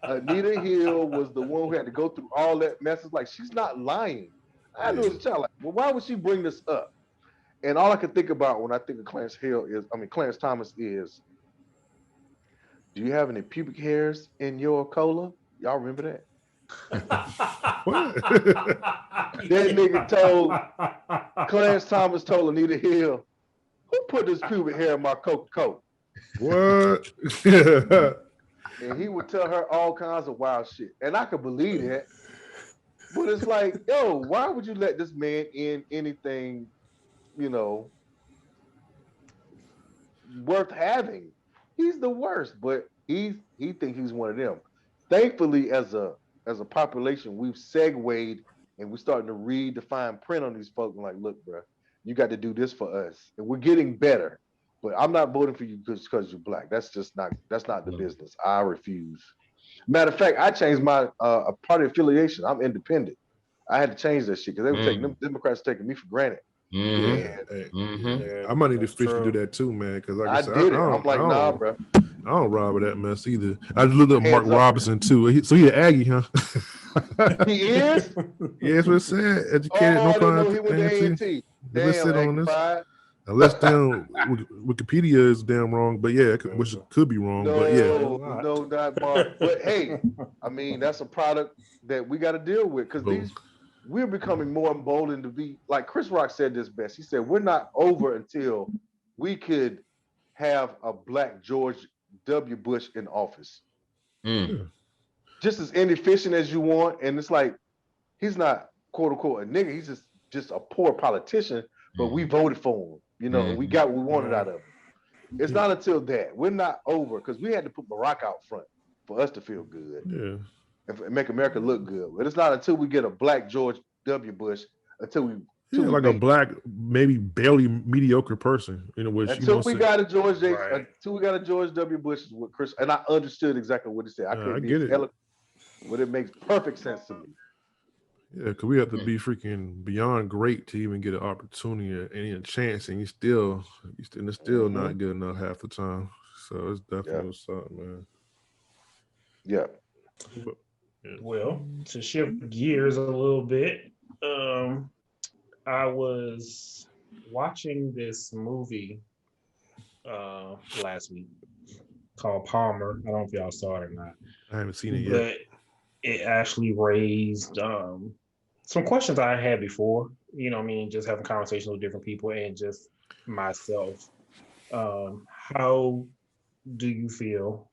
Anita Hill was the one who had to go through all that mess. It's like, she's not lying. I knew as a child, like, well, why would she bring this up? And all I could think about when I think of Clarence Thomas is, do you have any pubic hairs in your cola? Y'all remember that? That nigga Clarence Thomas told Anita Hill, who put this pubic hair in my Coca-Cola? What? And he would tell her all kinds of wild shit. And I could believe that. But it's like, yo, why would you let this man in anything, worth having? He's the worst, but he thinks he's one of them. Thankfully, as a population, we've segued and we're starting to read the fine print on these folks. And like, look, bro, you got to do this for us. And we're getting better. But I'm not voting for you because you're black. That's not the business. I refuse. Matter of fact, I changed my party affiliation. I'm independent. I had to change that shit because they were taking them Democrats taking me for granted. I might need to officially do that too, man. Because like I said, I'm like, nah, bro. I don't rob with that mess either. I just looked up Mark Robinson too. So he an Aggie, huh? He is? Yeah, that's what it said. Educated, no crime. He went to A&T. Damn, on this. Unless damn Wikipedia is damn wrong, but yeah, which could be wrong. No, but yeah, no, not Mark. But hey, I mean, that's a product that we got to deal with because we're becoming more emboldened to be like Chris Rock said this best. He said, "We're not over until we could have a black George W. Bush in office, just as inefficient as you want." And it's like he's not quote unquote a nigga. He's just a poor politician, but we voted for him. We got what we wanted out of him. It's not until that. We're not over because we had to put Barack out front for us to feel good. Yeah. And make America look good. But it's not until we get a black George W. Bush until we Yeah, like a maybe. black, maybe barely mediocre person. Which Until we got a George H. Right. Until we got a George W. Bush with Chris, and I understood exactly what he said. I I couldn't be get as it. eloquent, but it makes perfect sense to me. Yeah, because we have to be freaking beyond great to even get an opportunity or any chance, and it's still not good enough half the time. So it's definitely what's up, man. Yeah. But, yeah. Well, to shift gears a little bit, I was watching this movie last week called Palmer. I don't know if y'all saw it or not, I haven't seen it yet. but it actually raised some questions I had before. You know what I mean? Just having conversations with different people and just myself. How do you feel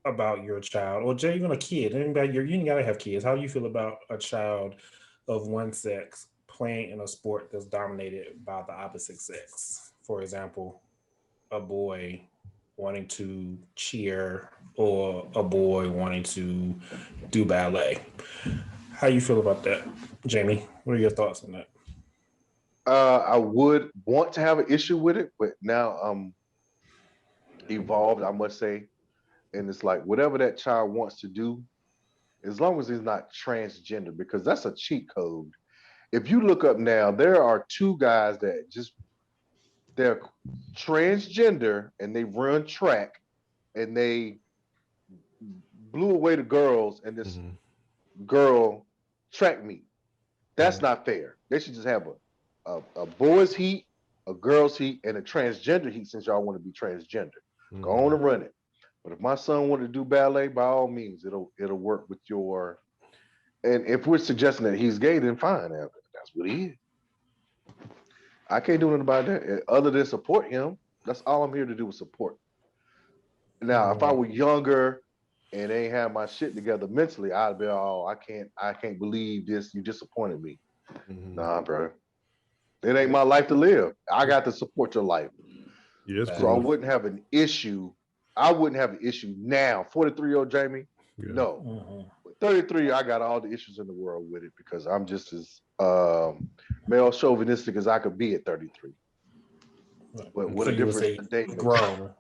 about your child or just even a kid? Anybody, you ain't gotta have kids. How do you feel about a child of one sex playing in a sport that's dominated by the opposite sex? For example, a boy wanting to cheer or a boy wanting to do ballet. How you feel about that, Jamie? What are your thoughts on that? I would want to have an issue with it, but now I'm evolved, I must say. And it's like whatever that child wants to do, as long as he's not transgender, because that's a cheat code. If you look up now, there are two guys that they're transgender and they run track and they blew away the girls in this girl track meet. That's not fair. They should just have a boys heat, a girls heat, and a transgender heat since y'all want to be transgender. Go on and run it. But if my son wanted to do ballet, by all means, it'll work with your. And if we're suggesting that he's gay, then fine. That's what he is. I can't do anything about that other than support him. That's all I'm here to do is support. Now, if I were younger and ain't have my shit together mentally, I'd be, oh, I can't believe this. You disappointed me. Nah, bro. It ain't my life to live. I got to support your life. Yes, so I wouldn't have an issue. I wouldn't have an issue now. 43-year-old Jamie, no. But 33, I got all the issues in the world with it because I'm just as male chauvinistic as I could be at 33. But what a difference a day makes. Grown.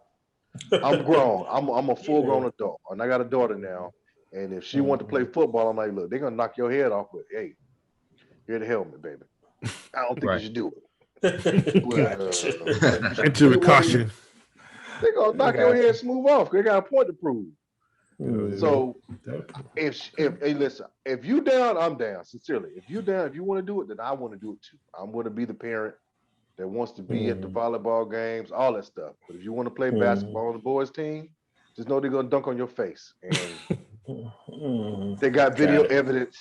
I'm grown. I'm a full grown adult, and I got a daughter now. And if she wants to play football, I'm like, look, they're gonna knock your head off, but hey, here's the helmet, baby. I don't think you should do it. Into a caution. They're gonna knock your head smooth off. They got a point to prove. So if hey, listen, if you down, I'm down. Sincerely, if you down, if you want to do it, then I want to do it too. I'm going to be the parent that wants to be at the volleyball games, all that stuff. But if you want to play basketball on the boys' team, just know they're gonna dunk on your face, and they got video evidence.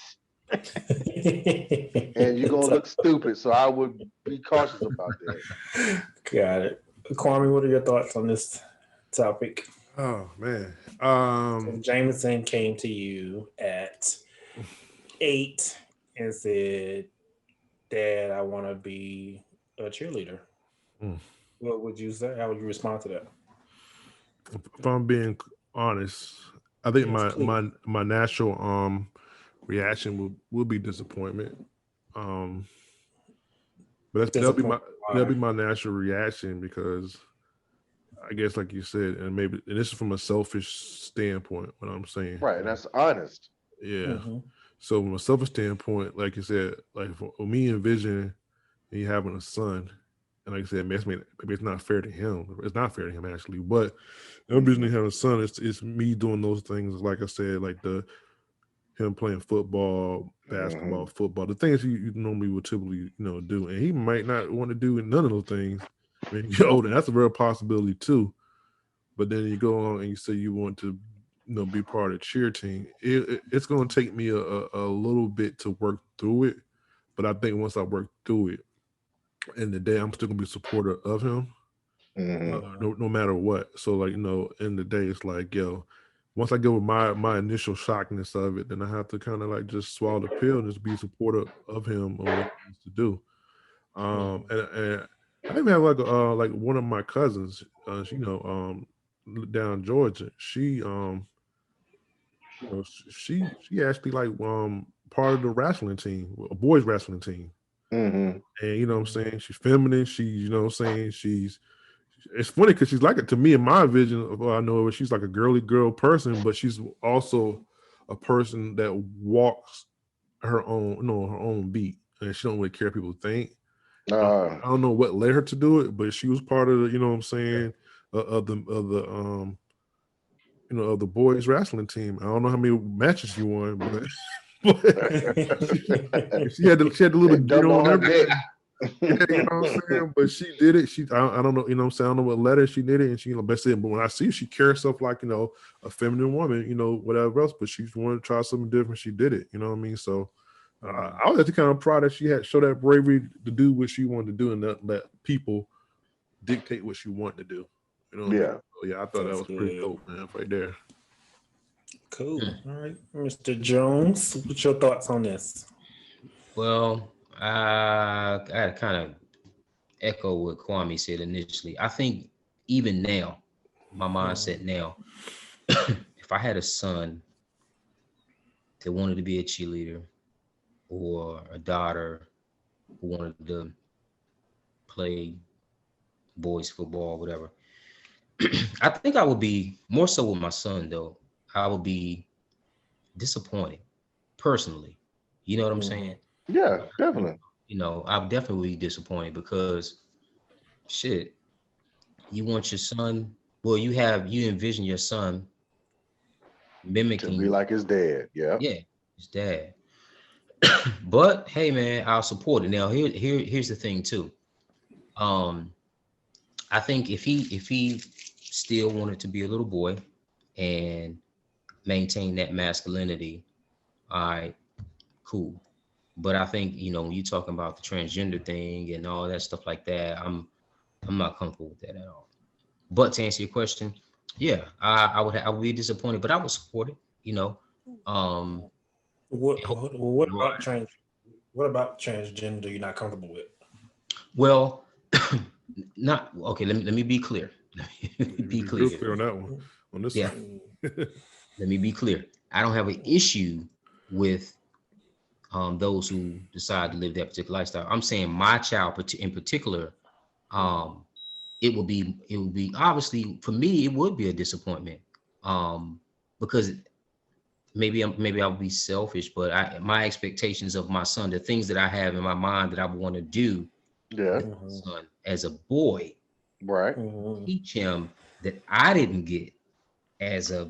And you're gonna look stupid, so I would be cautious about that. Got it. Kwame, what are your thoughts on this topic? Oh man. So Jameson came to you at 8 and said, Dad, I want to be a cheerleader. What would you say? How would you respond to that? If I'm being honest, I think my natural reaction will be disappointment. But that'll be my natural reaction because I guess like you said, and this is from a selfish standpoint, what I'm saying. Right, and that's honest. Yeah. So from a selfish standpoint, like you said, like for me envisioning me having a son, and like I said, maybe it's not fair to him. It's not fair to him actually, but envisioning having a son, it's me doing those things, like I said, like him playing football, basketball, football, the things you normally would typically, do. And he might not want to do none of those things when you get older. That's a real possibility too. But then you go on and you say you want to, be part of the cheer team. It's going to take me a little bit to work through it. But I think once I work through it, in the day, I'm still going to be supportive of him, no matter what. So, like, in the day, it's like, once I get with my initial shockness of it, then I have to kind of like just swallow the pill and just be supportive of him on what he wants to do. And I even have like one of my cousins, down in Georgia. She she actually like part of the wrestling team, a boys wrestling team. Mm-hmm. And you know what I'm saying? She's feminine. She's, you know what I'm saying? It's funny because she's like it to me in my vision of what I know her, she's like a girly girl person, but she's also a person that walks her own, her own beat. And she don't really care what people think. I don't know what led her to do it, but she was part of the, you know what I'm saying, of the boys wrestling team. I don't know how many matches she won, but she had the little gear Double on her everything. dick. Yeah, you know what I'm saying? But she did it. I don't know, you know what I'm saying? I don't know what letter she did it, and she, best said, but when I see her, she carries herself like, a feminine woman, whatever else, but she wanted to try something different. She did it, you know what I mean? So I was actually kind of proud that she had show that bravery to do what she wanted to do and not let people dictate what she wanted to do. You know what I mean? So, yeah, I thought that was pretty dope, man, right there. Cool. All right, Mr. Jones, what's your thoughts on this? Well, I kind of echo what Kwame said initially. I think even now, my mindset now, if I had a son that wanted to be a cheerleader or a daughter who wanted to play boys football, whatever, I think I would be more so with my son though. I would be disappointed personally. You know what I'm saying? Yeah, definitely. I would definitely be disappointed because shit, you want your son, well, you envision your son To be mimicking, like his dad. Yeah. his dad. But hey man, I'll support it. Now here's the thing too. I think if he still wanted to be a little boy and maintain that masculinity, all right, cool. But I think, when you're talking about the transgender thing and all that stuff like that, I'm not comfortable with that at all. But to answer your question, yeah, I would be disappointed, but I would support it. What Right. what about transgender you're not comfortable with? Well, not okay. Let me be clear. Let me be Real clear. clear on that one. On this Yeah, one. let me be clear. I don't have an issue with those who decide to live that particular lifestyle. I'm saying my child in particular, um, it would be obviously for me it would be a disappointment, because maybe I'll be selfish, but my expectations of my son, the things that I have in my mind that I want to do Yeah. with my son as a boy, Right. teach him that I didn't get as a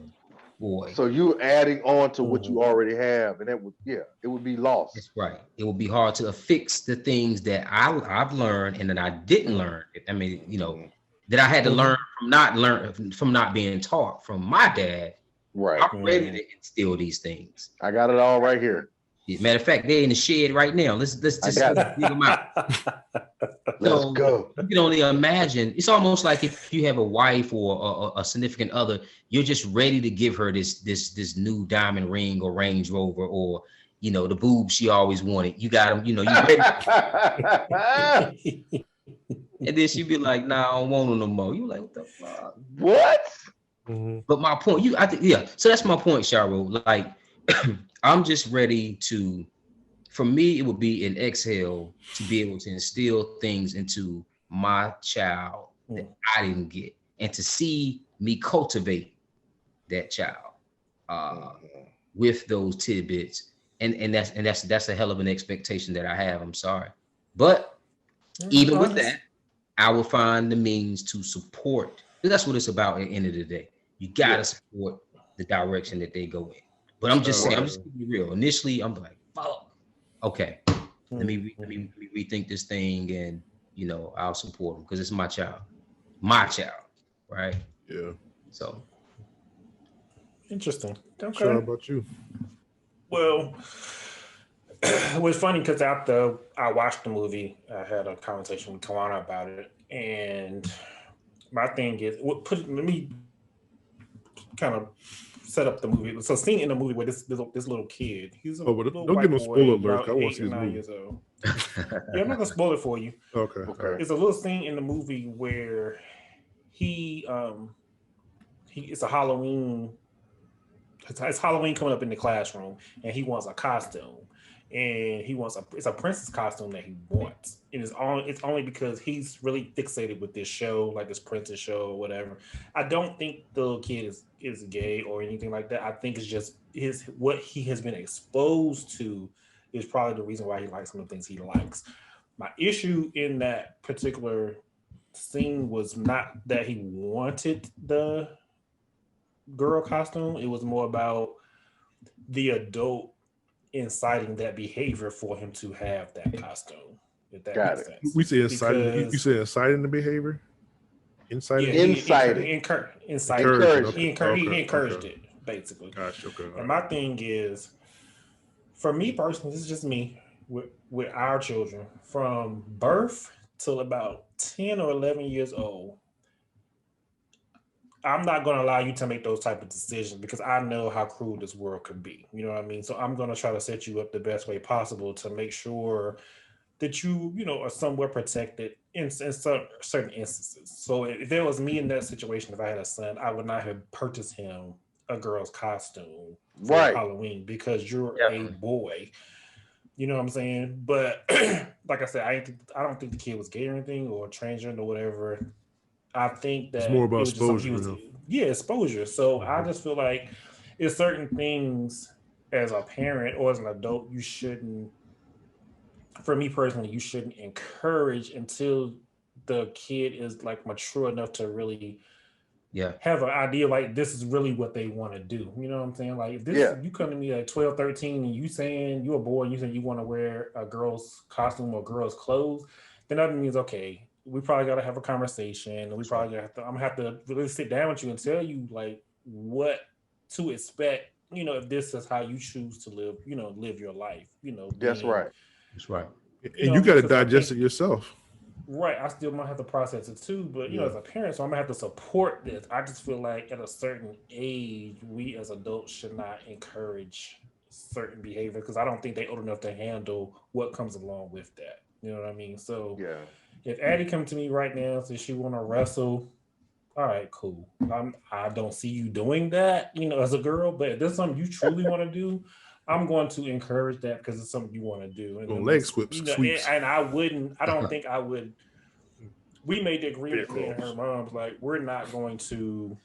boy. So you adding on to what you already have, and it would be lost. That's right. It will be hard to affix the things that I've learned and that I didn't learn. I mean, that I had to learn from not being taught from my dad. Right. I'm ready to instill these things. I got it all right here. Matter of fact, they're in the shed right now. Let's just dig them out. Let's go. You can only imagine. It's almost like if you have a wife or a significant other, you're just ready to give her this new diamond ring or Range Rover or the boobs she always wanted. You got them. You ready. And then she'd be like, "Nah, I don't want them no more." You like, what the fuck? What? But my point, I think, yeah. So that's my point, Sharo. Like, I'm just ready to. For me, it would be an exhale to be able to instill things into my child that I didn't get, and to see me cultivate that child with those tidbits, and that's a hell of an expectation that I have. I'm sorry, but even with that, I will find the means to support. That's what it's about at the end of the day. You gotta support the direction that they go in. But I'm just saying, I'm just keeping it real. Initially, I'm like, fuck. Okay, let me rethink this thing, and I'll support them because it's my child, right? Yeah. So interesting. Okay. Sure, how about you? Well, it was funny because after I watched the movie, I had a conversation with Kawana about it, and my thing is, let me kind of set up the movie. So, scene in the movie where this little kid, he's a little don't white give no boy, spoiler alert. about I want to 8 see or this 9 movie. years old. Yeah, I'm not gonna spoil it for you. Okay. There's a little scene in the movie where it's a Halloween. It's Halloween coming up in the classroom, and he wants a costume. and it's a princess costume that he wants. And it's only because he's really fixated with this show, like this princess show or whatever. I don't think the kid is gay or anything like that. I think it's just what he has been exposed to is probably the reason why he likes some of the things he likes. My issue in that particular scene was not that he wanted the girl costume. It was more about the adult inciting that behavior for him to have that costume. If that Got makes it. sense. We say inciting. You Because say inciting the behavior. Inciting. yeah, Inciting. he Encouraging. he Okay. encouraged it basically. Gotcha. Okay. And my thing is, for me personally, this is just me with our children from birth till about 10 or 11 years old. I'm not going to allow you to make those type of decisions because I know how cruel this world could be. You know what I mean? So I'm going to try to set you up the best way possible to make sure that you know, are somewhat protected in certain instances. So if it was me in that situation, if I had a son, I would not have purchased him a girl's costume for Right. Halloween because you're a Definitely. boy. You know what I'm saying? But like I said, I don't think the kid was gay or anything or transgender or whatever. I think It's that more it about was just something exposure. exposure. So I Mhm. just feel like it's certain things as a parent or as an adult you shouldn't. For me personally, you shouldn't encourage until the kid is like mature enough to really Yeah. have an idea like this is really what they want to do. You know what I'm saying? Like if this Yeah. you come to me at 12, 13 and you saying you're a boy and you saying you want to wear a girl's costume or girl's clothes, then that means okay, we probably gotta have a conversation and we probably I'm gonna have to really sit down with you and tell you like what to expect, you know, if this is how you choose to live, you know, live your life, you know, That's being right. That's right. you And know, you got to because I digest think it yourself. right, I still might have to process it too, but you know, Yeah. as a parent, so I'm gonna have to support this. I just feel like at a certain age, we as adults should not encourage certain behavior because I don't think they're old enough to handle what comes along with that. You know what I mean? So Yeah. if Addie come to me right now and says she want to wrestle, all right, cool. I don't see you doing that, you know, as a girl. But if there's something you truly want to do, I'm going to encourage that because it's something you want to do. And On then leg you sweeps, know, sweeps. and I don't think I would. We made the Bear agreement, me and her crawls. mom's like, we're not going to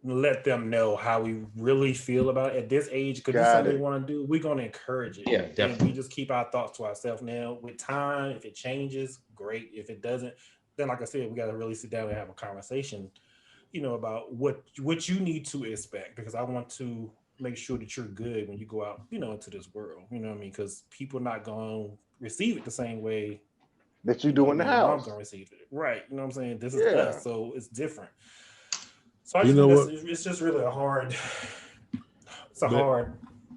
let them know how we really feel about it at this age because this is Got something they it. want to do. We're going to encourage it. Yeah, And we definitely. just keep our thoughts to ourselves now. With time, if it changes, great. If it doesn't, then like I said, we got to really sit down and have a conversation, you know, about what you need to expect because I want to make sure that you're good when you go out, you know, into this world. You know what I mean? Because people are not going to receive it the same way, That you you do know, in the me and mom house. gonna receive it. Right. You know what I'm saying? This is Yeah. us. So it's different. So I You just know think what? it's just really it's a But hard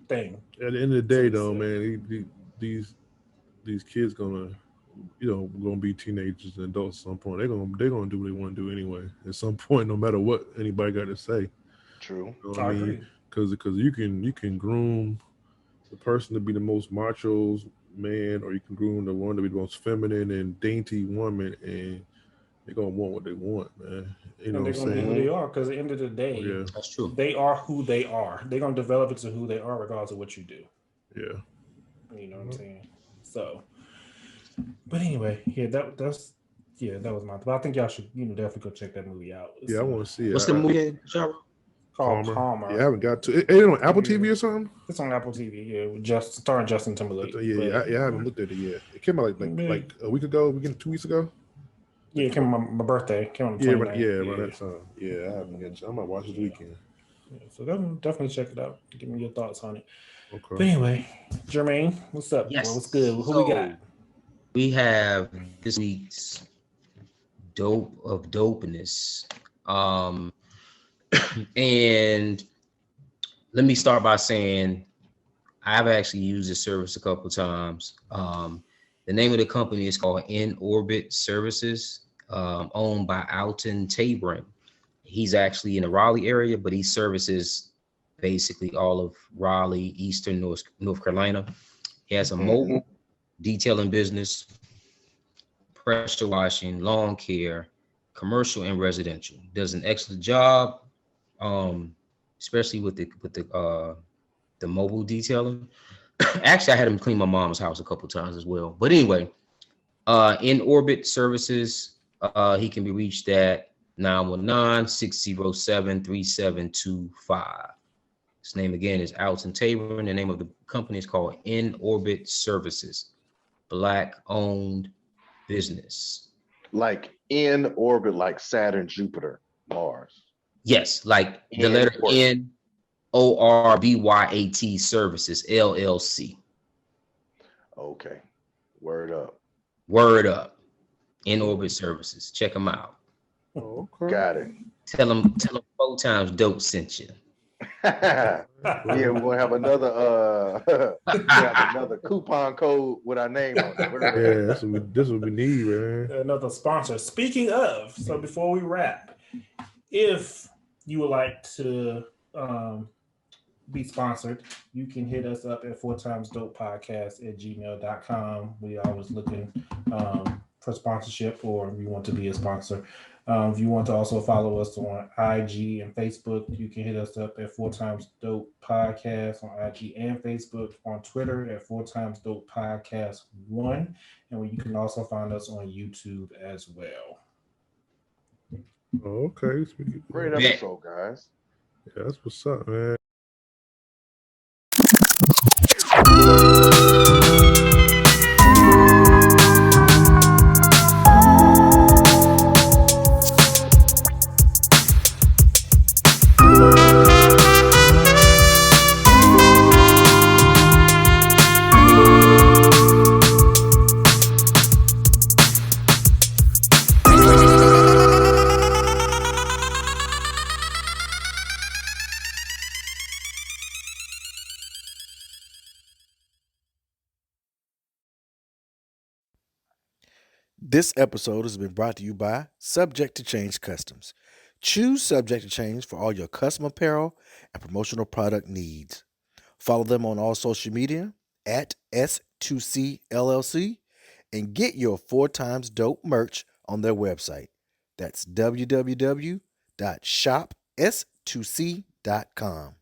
thing. at the end of the So day, to though, say. man, these kids gonna, you know, gonna be teenagers and adults at some point. They're gonna do what they want to do anyway. At some point, no matter what anybody got to say. True. You know what I I mean? agree. Because you can groom the person to be the most macho man, or you can groom the one to be the most feminine and dainty woman, and they're gonna want what they want, man. You know And what I'm they're gonna be who saying? they Hmm. are because at the end of the Oh, day, yeah, That's true. they are who they are. They're gonna develop into who they are regardless of what you do. yeah. You know what I'm saying? So but anyway, yeah, that was my but I think y'all should, you know, definitely go check that movie out. Yeah, It's I want to see What's the it. movie, Jaro? called Palmer. Yeah, I Palmer. haven't got to it. Ain't it on Apple Yeah. TV or something? It's on Apple TV, yeah, with just starring Justin Timberlake. But Yeah, I haven't looked at it yet. It came out yeah, like a week ago, 2 weeks ago. yeah, it came on my birthday. It came on the Yeah, 29th. around Yeah. that time. Yeah, I haven't got. I might watch this Yeah. weekend. Yeah. So definitely check it out. Give me your thoughts on it. But Okay. anyway, Jermaine, what's up, boy? What's good? Yes. Who we got? So we have this week's dope of dopeness. And let me start by saying I've actually used this service a couple of times. The name of the company is called N-Orbit Services, owned by Alton Taybron. He's actually in the Raleigh area, but he services basically all of Raleigh, Eastern North Carolina. He has a Hmm. mobile detailing business, pressure washing, lawn care, commercial and residential. Does an excellent job, um, especially with the mobile detailing. Actually, I had him clean my mom's house a couple times as well. But anyway, N-Orbit Services, he can be reached at 919-607-3725. His name again is Alton Taybron. The name of the company is called N-Orbit Services, Black-owned business. Like in orbit, like Saturn, Jupiter, Mars. Yes, like the letter N-O-R-B-Y-A-T Services, LLC. Okay. Word up. Word up. N-Orbit Services. Check them out. Oh, okay. Got it. Tell them 4 times Dope sent you. Yeah, we're gonna have another coupon code with our name on it. Yeah, this is what we need, man. Another sponsor. Speaking of, so before we wrap, if you would like to be sponsored, you can hit us up at 4timesdopepodcast@gmail.com. We always looking for sponsorship, or if you want to be a sponsor. If you want to also follow us on IG and Facebook, you can hit us up at 4timesdope podcast on IG and Facebook, on Twitter at 4timesdope podcast 1, and you can also find us on YouTube as well. Oh, okay. Great episode, guys. Yeah, that's what's up, man. This episode has been brought to you by Subject to Change Customs. Choose Subject to Change for all your custom apparel and promotional product needs. Follow them on all social media at S2C LLC and get your 4 times dope merch on their website. That's www.shops2c.com.